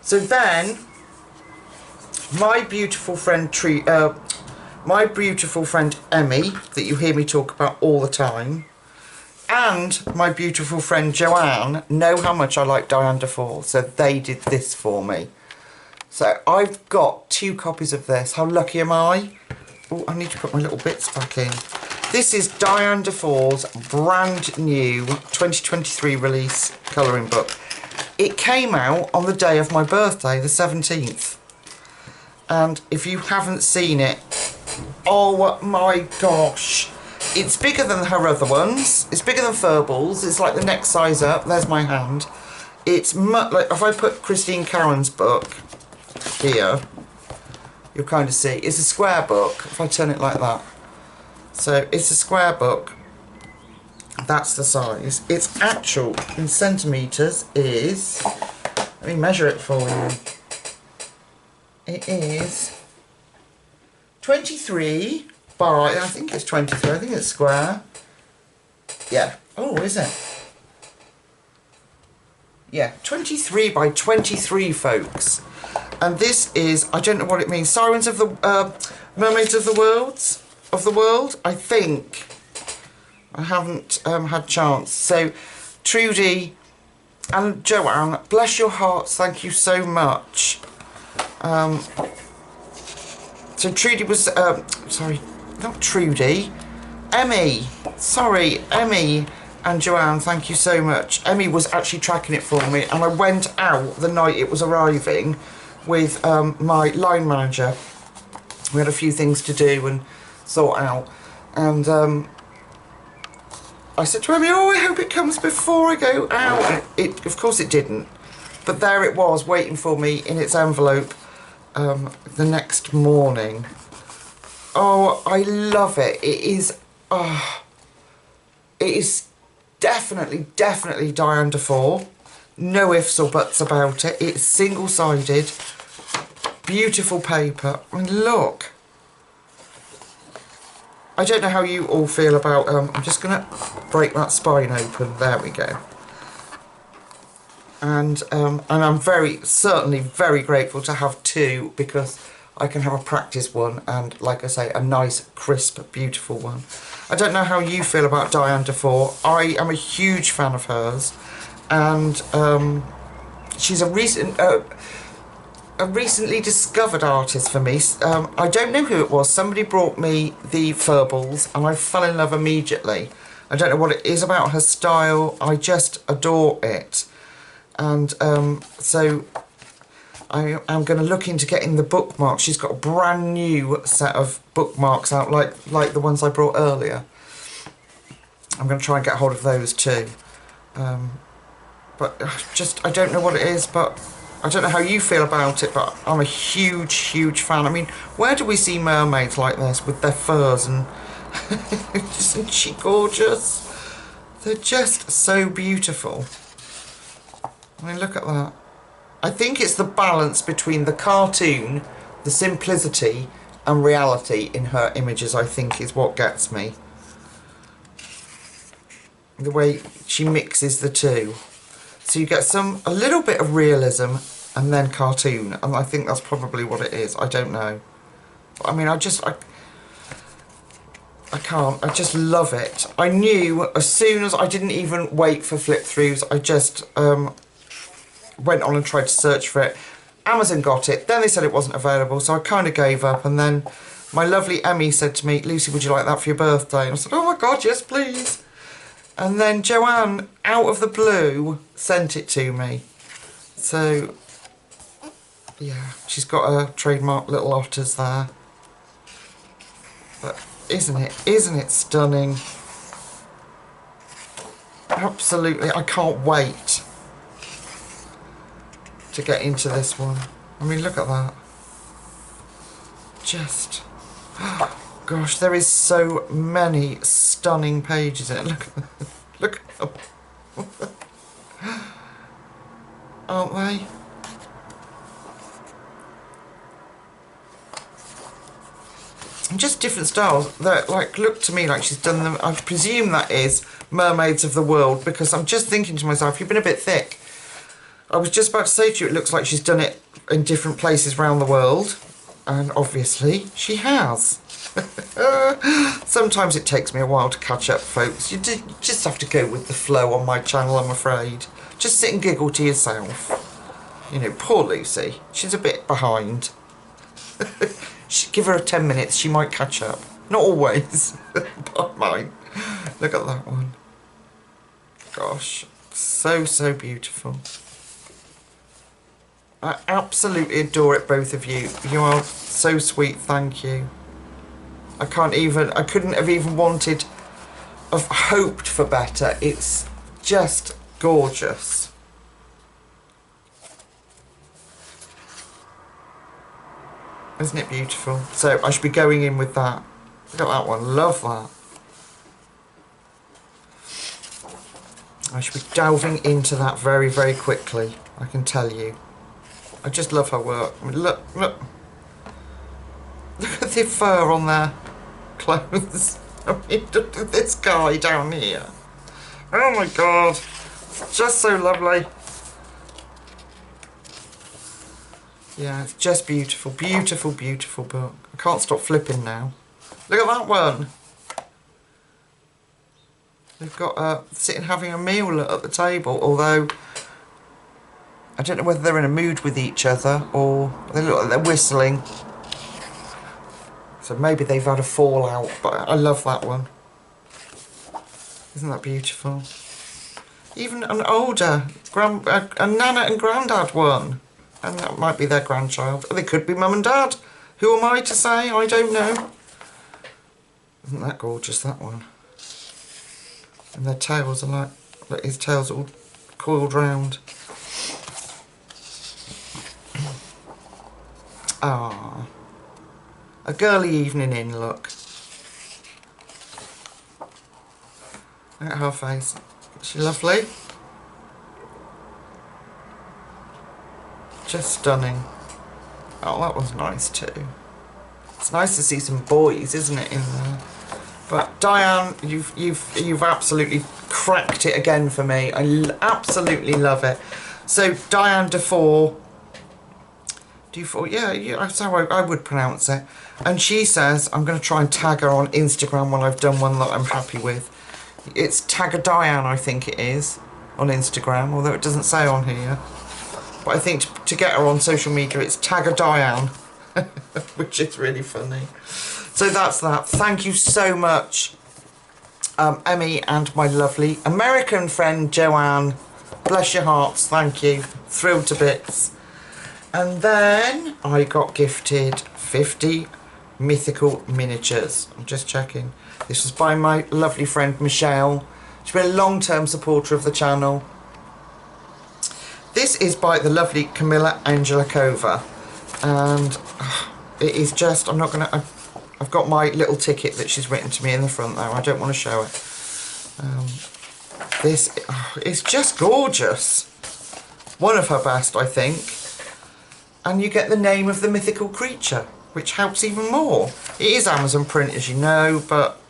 So then, my beautiful friend Emmy, that you hear me talk about all the time, and my beautiful friend Joanne know how much I like Diane Dufour, so they did this for me. So I've got 2 copies of this. How lucky am I? Oh, I need to put my little bits back in. This is Diane Dufour's brand new 2023 release colouring book. It came out on the day of my birthday, the 17th. And if you haven't seen it, oh my gosh. It's bigger than her other ones. It's bigger than Furballs. It's like the next size up. There's my hand. It's like if I put Christine Cowan's book here, you'll kind of see. It's a square book. If I turn it like that. So it's a square book. That's the size. Its actual in centimetres is. Let me measure it for you. It is 23 by, I think it's 23, I think it's square. Yeah. Oh, is it? Yeah, 23 by 23, folks. And this is, I don't know what it means, Sirens of the, Mermaids of the World, I think. I haven't had chance. So, Trudy and Joanne, bless your hearts, thank you so much. So Trudy was, sorry, not Trudy, Emmy, sorry, Emmy and Joanne, thank you so much. Emmy was actually tracking it for me, and I went out the night it was arriving with my line manager. We had a few things to do and sort out, and I said to Emmy, oh, I hope it comes before I go out. And of course it didn't, but there it was waiting for me in its envelope the next morning. Oh, I love it. It is definitely Diane Dufour. No ifs or buts about it. It's single-sided, beautiful paper. I mean, look. I don't know how you all feel about, I'm just going to break that spine open. There we go. And I'm certainly very grateful to have 2, because I can have a practice one and, like I say, a nice, crisp, beautiful one. I don't know how you feel about Diane Dufour. I am a huge fan of hers, and she's a recently discovered artist for me. I don't know who it was. Somebody brought me the Furballs, and I fell in love immediately. I don't know what it is about her style. I just adore it. And so I am going to look into getting the bookmarks. She's got a brand new set of bookmarks out, like the ones I brought earlier. I'm going to try and get hold of those too. But I don't know what it is, but I don't know how you feel about it, but I'm a huge fan. I mean, where do we see mermaids like this with their furs and... Isn't she gorgeous? They're just so beautiful. I mean, look at that. I think it's the balance between the cartoon, the simplicity, and reality in her images, I think, is what gets me. The way she mixes the two. So you get a little bit of realism and then cartoon, and I think that's probably what it is. I don't know. But, I mean, I can't. I just love it. I knew as soon as I didn't even wait for flip throughs, I just went on and tried to search for it. Amazon got it. Then they said it wasn't available, so I kind of gave up. And then my lovely Emmy said to me, Lucy, would you like that for your birthday? And I said, oh my God, yes, please. And then Joanne, out of the blue, sent it to me. So, yeah, she's got her trademark little otters there. But isn't it stunning? Absolutely, I can't wait to get into this one. I mean, look at that. Just, gosh, there is so many stunning pages in it. Look at that. Look at them. Aren't they? And just different styles that, like, look to me like she's done them. I presume that is Mermaids of the World, because I'm just thinking to myself, you've been a bit thick. I was just about to say to you, it looks like she's done it in different places around the world. And obviously she has. Sometimes it takes me a while to catch up, folks. You just have to go with the flow on my channel, I'm afraid. Just sit and giggle to yourself. You know, poor Lucy. She's a bit behind. Give her 10 minutes, she might catch up. Not always, but mine. Look at that one. Gosh, so, so beautiful. I absolutely adore it, both of you. You are so sweet, thank you. I couldn't have even wanted, I've hoped for better. It's just gorgeous. Isn't it beautiful? So I should be going in with that. Look at that one, love that. I should be delving into that very, very quickly, I can tell you. I just love her work. I mean, look. Look at the fur on their clothes. I mean, look at this guy down here. Oh my God. It's just so lovely. Yeah, it's just beautiful. Beautiful, beautiful book. I can't stop flipping now. Look at that one. They've got sitting having a meal at the table, although I don't know whether they're in a mood with each other or they look like they're whistling. So maybe they've had a fallout, but I love that one. Isn't that beautiful? Even an older a Nana and Grandad one. And that might be their grandchild. Or they could be Mum and Dad. Who am I to say? I don't know. Isn't that gorgeous, that one? And their tails are like his tail's all coiled round. Ah, a girly evening in, look. Look at her face. Is she lovely? Just stunning. Oh, that was nice too. It's nice to see some boys, isn't it, in there? But Diane, you've absolutely cracked it again for me. I absolutely love it. So Diane Dufour, yeah, that's how I would pronounce it. And she says, I'm going to try and tag her on Instagram when I've done one that I'm happy with. It's Tagger Diane, I think it is, on Instagram, although it doesn't say on here. But I think to get her on social media, it's Tagger Diane, which is really funny. So that's that. Thank you so much, Emmy and my lovely American friend Joanne. Bless your hearts, thank you. Thrilled to bits. And then I got gifted 50 mythical miniatures. I'm just checking. This was by my lovely friend Michelle. She's been a long-term supporter of the channel. This is by the lovely Camilla Angelikova, and it is just, I've got my little ticket that she's written to me in the front though, I don't want to show it. This is just gorgeous. One of her best, I think. And you get the name of the mythical creature, which helps even more. It is Amazon print, as you know, but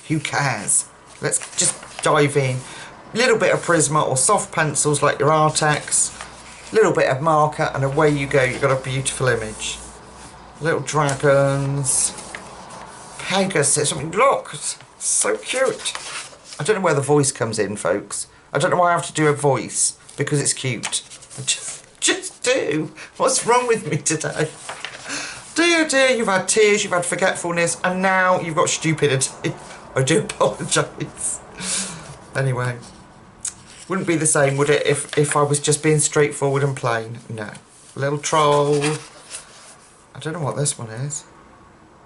who cares? Let's just dive in. Little bit of Prisma or soft pencils like your Artex, little bit of marker, and away you go. You've got a beautiful image. Little dragons, Pegasus. I mean, look, so cute. I don't know where the voice comes in, folks. I don't know why I have to do a voice because it's cute. I just do. What's wrong with me today? Dear, dear, you've had tears, you've had forgetfulness, and now you've got stupidity. I do apologise. Anyway. Wouldn't be the same, would it, if I was just being straightforward and plain? No. Little troll. I don't know what this one is.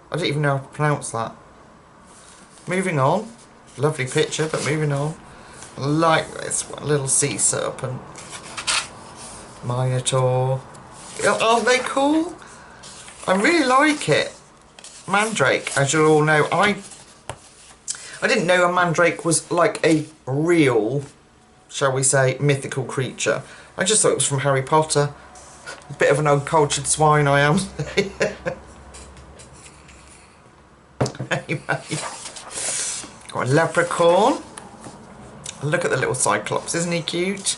I don't even know how to pronounce that. Moving on. Lovely picture, but moving on. like this one, little sea serpent, minotaur. Aren't they cool? I really like it. Mandrake, as you all know, I didn't know a mandrake was like a real, shall we say, mythical creature. I just thought it was from Harry Potter. A bit of an uncultured swine I am. Anyway, got a leprechaun. Look at the little cyclops, isn't he cute?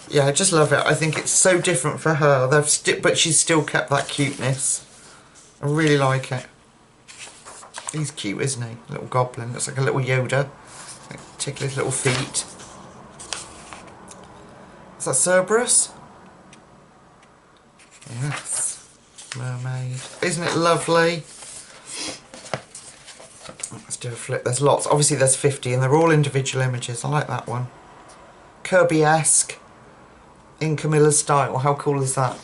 Yeah, I just love it. I think it's so different for her. But she's still kept that cuteness. I really like it. He's cute, isn't he? Little goblin. Looks like a little Yoda. Tickle his little feet. Is that Cerberus? Yes. Mermaid. Isn't it lovely? Let's do a flip. There's lots. Obviously there's 50 and they're all individual images. I like that one. Kirby-esque. In Camilla's style. How cool is that?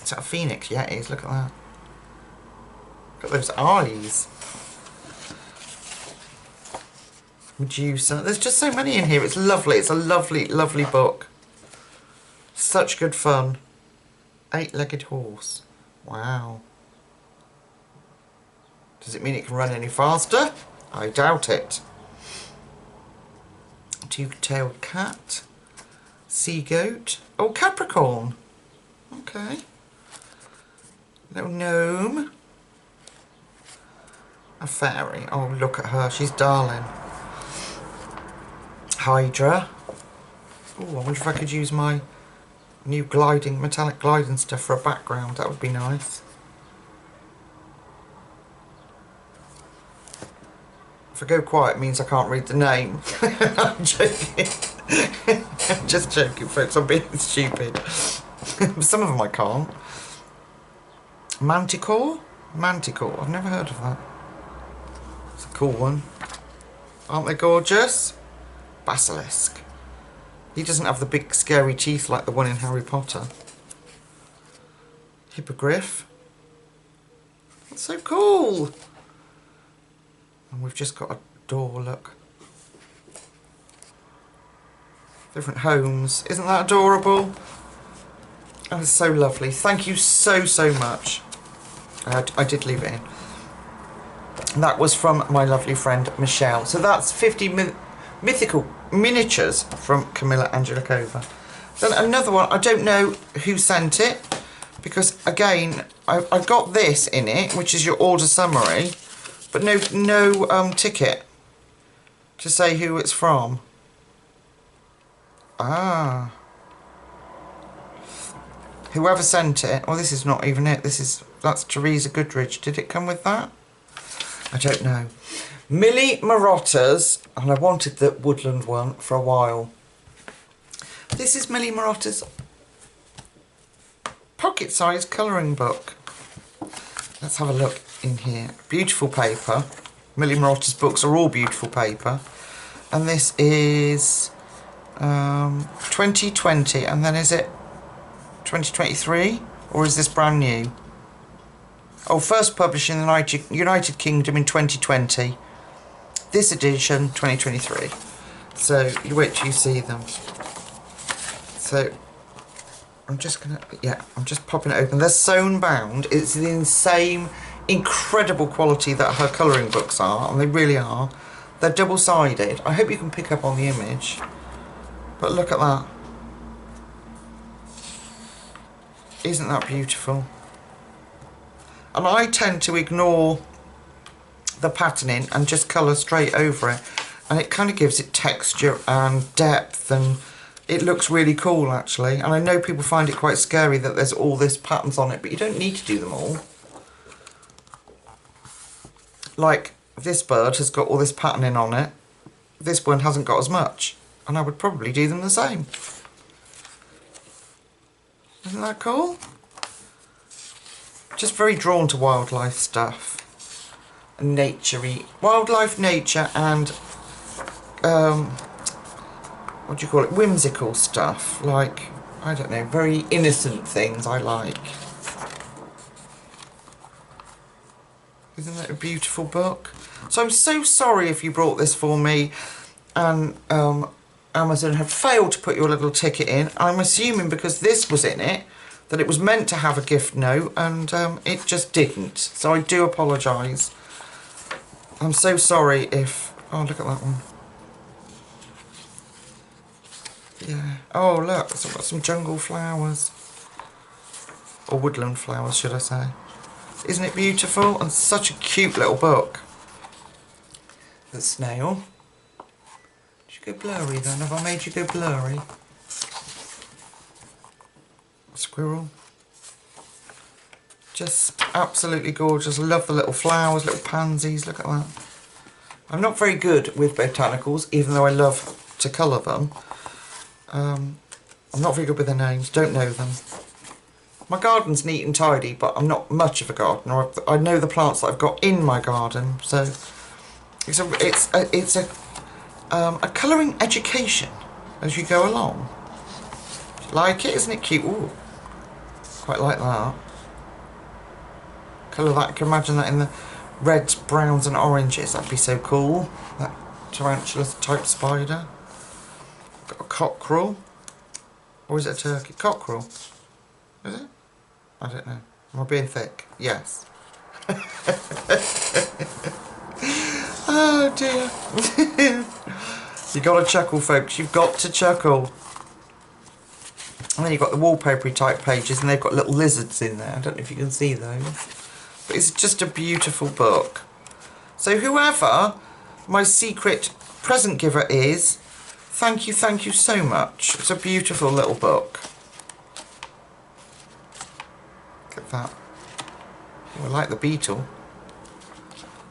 Is that a phoenix? Yeah, it is. Look at that. Look at those eyes. Medusa. There's just so many in here. It's lovely. It's a lovely, lovely book. Such good fun. 8-legged horse. Wow. Does it mean it can run any faster? I doubt it. Two-tailed cat. Sea goat. Oh, Capricorn. Okay. Little gnome. A fairy. Oh, look at her. She's darling. Hydra. Oh, I wonder if I could use my new gliding, metallic gliding stuff for a background. That would be nice. If I go quiet, it means I can't read the name. I'm joking. I'm just joking, folks. I'm being stupid. Some of them I can't. Manticore? Manticore. I've never heard of that. It's a cool one. Aren't they gorgeous? Basilisk. He doesn't have the big scary teeth like the one in Harry Potter. Hippogriff. That's so cool. And we've just got a door, look. Different homes. Isn't that adorable? Oh, it's so lovely. Thank you so, so much. I did leave it in. And that was from my lovely friend Michelle. So that's 50 mythical miniatures from Camilla Angelikova. Then another one, I don't know who sent it, because again, I've got this in it, which is your order summary, but no ticket to say who it's from. Ah. Whoever sent it, well, this is not even it, that's Teresa Goodrich. Did it come with that? I don't know. Millie Marotta's, and I wanted the woodland one for a while. This is Millie Marotta's pocket-sized colouring book. Let's have a look in here. Beautiful paper. Millie Marotta's books are all beautiful paper. And this is 2020, and then is it 2023? Or is this brand new? Oh, first published in the United Kingdom in 2020. This edition, 2023. So, you wait till you see them. So, I'm just popping it open. They're sewn bound. It's the same incredible quality that her colouring books are, and they really are. They're double-sided. I hope you can pick up on the image. But look at that. Isn't that beautiful? And I tend to ignore the patterning and just colour straight over it, and it kind of gives it texture and depth, and it looks really cool actually. And I know people find it quite scary that there's all this patterns on it, but you don't need to do them all. Like this bird has got all this patterning on it, this one hasn't got as much, and I would probably do them the same. Isn't that cool? Just very drawn to wildlife stuff. Nature-y. Wildlife, nature, and what do you call it? Whimsical stuff. Like, I don't know, very innocent things I like. Isn't it a beautiful book? So I'm so sorry if you brought this for me and Amazon had failed to put your little ticket in. I'm assuming because this was in it that it was meant to have a gift note and it just didn't. So I do apologise. I'm so sorry if... Oh, look at that one. Yeah. Oh, look, it's got some jungle flowers. Or woodland flowers, should I say. Isn't it beautiful? And such a cute little book. The snail. Did you go blurry then? Have I made you go blurry? Squirrel. Just absolutely gorgeous. I love the little flowers, little pansies. Look at that. I'm not very good with botanicals, even though I love to colour them. I'm not very good with their names. Don't know them. My garden's neat and tidy, but I'm not much of a gardener. I know the plants that I've got in my garden, so it's a colouring education as you go along. Like it, isn't it cute? Ooh, quite like that. Colour that. I can imagine that in the reds, browns, and oranges. That'd be so cool. That tarantula type spider. Got a cockerel, or is it a turkey? Cockerel. Is it? I don't know. Am I being thick? Yes. Oh dear. You got to chuckle, folks. You've got to chuckle. And then you've got the wallpapery type pages, and they've got little lizards in there. I don't know if you can see those. But it's just a beautiful book. So whoever my secret present giver is, thank you so much. It's a beautiful little book. That. Oh, I like the beetle.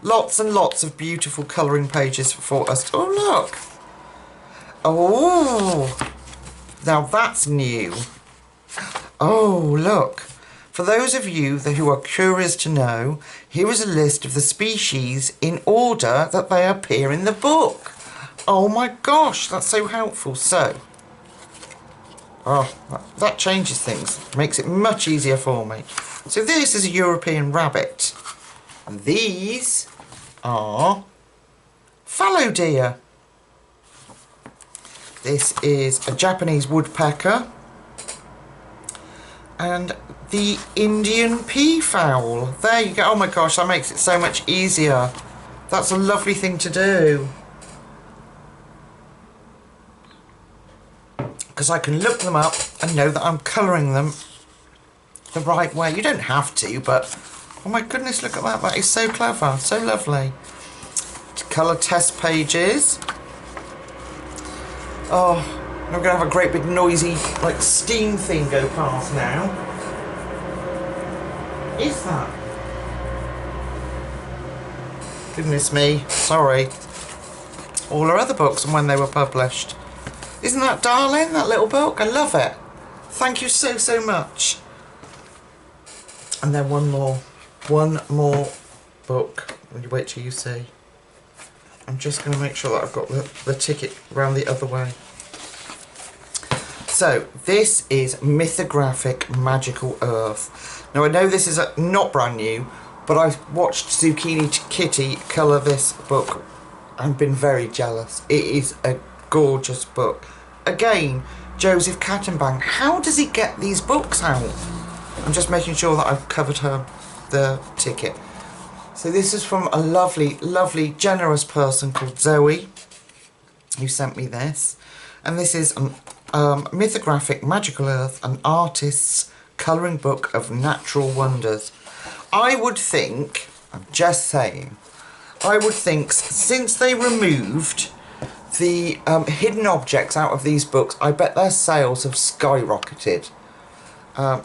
Lots and lots of beautiful colouring pages for us. Oh, look. Oh, now that's new. Oh, look. For those of you who are curious to know, here is a list of the species in order that they appear in the book. Oh my gosh, that's so helpful. So, oh, that changes things. Makes it much easier for me. So this is a European rabbit. And these are fallow deer. This is a Japanese woodpecker. And the Indian peafowl. There you go. Oh my gosh, that makes it so much easier. That's a lovely thing to do. Because I can look them up and know that I'm colouring them the right way. You don't have to, but oh my goodness, look at that. That is so clever, so lovely. Colour test pages. Oh, I'm going to have a great big noisy like steam thing go past now. Is that? Goodness me, sorry. All our other books and when they were published. Isn't that darling, that little book? I love it. Thank you so much. And then one more book. Wait till you see. I'm just going to make sure that I've got the ticket round the other way. So, this is Mythographic Magical Earth. Now, I know this is not brand new, but I've watched Zucchini Kitty colour this book and been very jealous. It is a gorgeous book. Again, Joseph Kattenbang. How does he get these books out? I'm just making sure that I've covered the ticket. So this is from a lovely, lovely, generous person called Zoe, who sent me this. And this is Mythographic Magical Earth, an artist's colouring book of natural wonders. I would think, I'm just saying, I would think since they removed the hidden objects out of these books, I bet their sales have skyrocketed.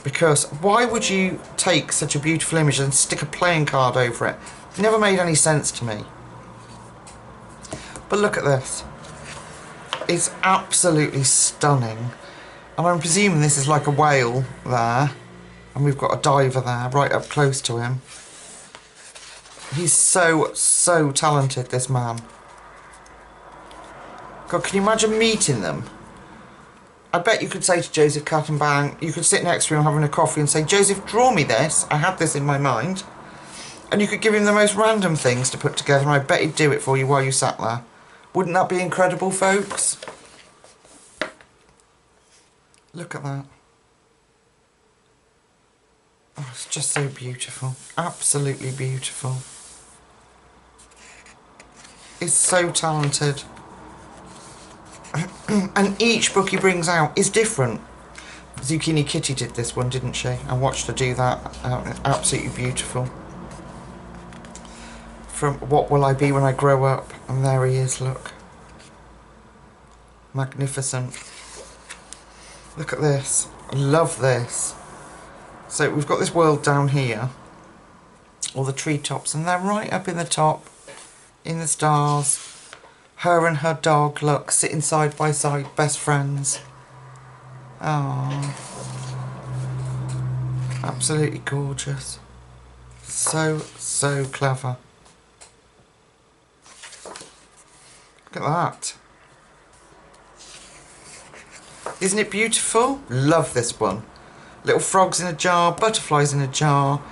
Because why would you take such a beautiful image and stick a playing card over it? It never made any sense to me. But look at this. It's absolutely stunning. And I'm presuming this is like a whale there. And we've got a diver there, right up close to him. He's so talented, this man. God, can you imagine meeting them? I bet you could say to Joseph Kattenbang, you could sit next to him having a coffee and say, Joseph, draw me this. I had this in my mind. And you could give him the most random things to put together and I bet he'd do it for you while you sat there. Wouldn't that be incredible, folks? Look at that. Oh, it's just so beautiful. Absolutely beautiful. He's so talented. And each book he brings out is different. Zucchini Kitty did this one, didn't she? I watched her do that. Absolutely beautiful. From What Will I Be When I Grow Up? And there he is, look. Magnificent. Look at this. I love this. So we've got this world down here. All the treetops. And they're right up in the top. In the stars. Her and her dog, look, sitting side by side. Best friends. Oh, absolutely gorgeous. So clever. Look at that. Isn't it beautiful? Love this one. Little frogs in a jar, butterflies in a jar.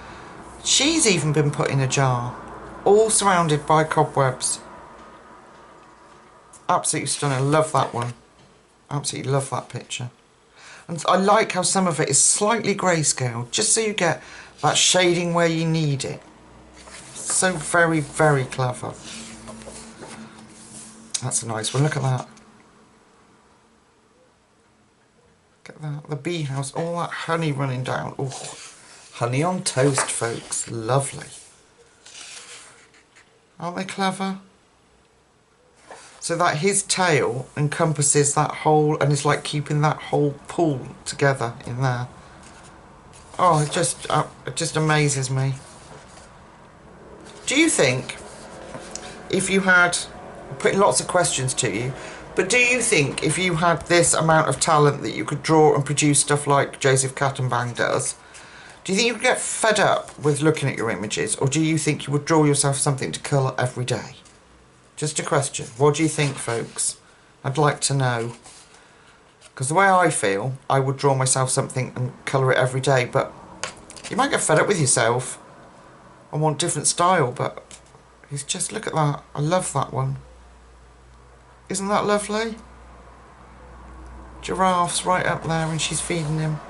She's even been put in a jar. All surrounded by cobwebs. Absolutely stunning. I love that one. Absolutely love that picture. And I like how some of it is slightly grayscale, just so you get that shading where you need it. So very, very clever. That's a nice one. Look at that. Look at that. The bee house. All that honey running down. Oh, honey on toast, folks. Lovely. Aren't they clever? So that his tail encompasses that whole, and it's like keeping that whole pool together in there. Oh, it just amazes me. Do you think, if you had, putting lots of questions to you, but do you think if you had this amount of talent that you could draw and produce stuff like Joseph Kattenbang does, do you think you could get fed up with looking at your images, or do you think you would draw yourself something to colour every day? Just a question. What do you think, folks? I'd like to know. Because the way I feel, I would draw myself something and colour it every day, but you might get fed up with yourself and want different style, but he's just, look at that. I love that one. Isn't that lovely? Giraffe's right up there and she's feeding him.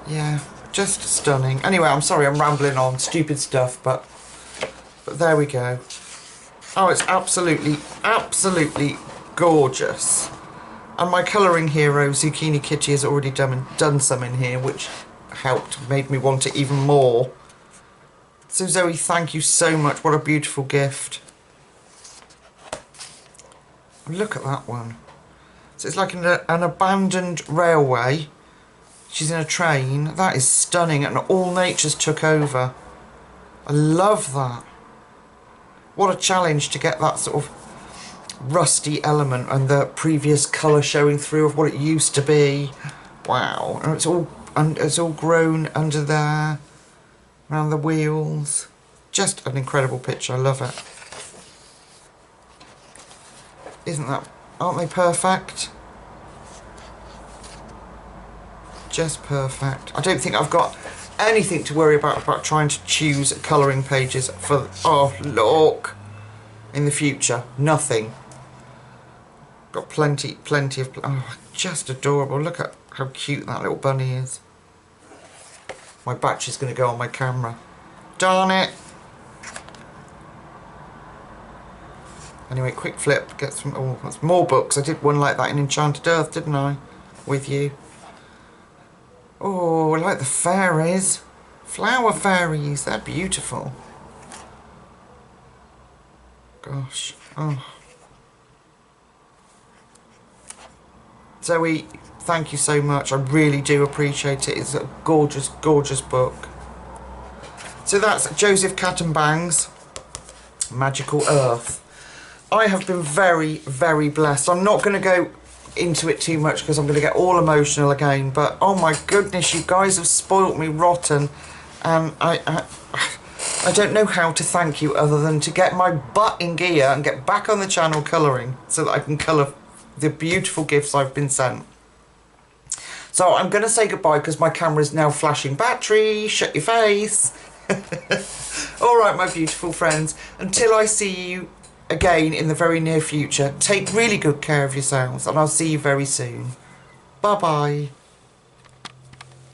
Yeah, just stunning. Anyway, I'm sorry I'm rambling on, stupid stuff, but there we go. Oh, it's absolutely gorgeous. And my colouring hero, Zucchini Kitty, has already done some in here, which helped, made me want it even more. So Zoe, thank you so much. What a beautiful gift. Look at that one. So it's like an abandoned railway. She's in a train. That is stunning, and all nature's took over. I love that. What a challenge to get that sort of rusty element and the previous colour showing through of what it used to be. Wow. And it's all grown under there, around the wheels. Just an incredible picture. I love it. Aren't they perfect? Just perfect. I don't think I've got anything to worry about trying to choose colouring pages for, oh look, in the future. Nothing. Got plenty of, oh, just adorable. Look at how cute that little bunny is. My battery's going to go on my camera. Darn it. Anyway, quick flip, get some, oh, that's more books. I did one like that in Enchanted Earth, didn't I? With you. Oh, I like the fairies. Flower fairies, they're beautiful. Gosh, oh. Zoe, thank you so much. I really do appreciate it. It's a gorgeous, gorgeous book. So that's Joseph Kattenbang's Magical Earth. I have been very, very blessed. I'm not going to go into it too much because I'm going to get all emotional again, but oh my goodness, you guys have spoilt me rotten, and I don't know how to thank you other than to get my butt in gear and get back on the channel colouring so that I can colour the beautiful gifts I've been sent. So I'm going to say goodbye because my camera's now flashing battery. Shut your face. Alright, my beautiful friends, until I see you again in the very near future, take really good care of yourselves, and I'll see you very soon. Bye bye.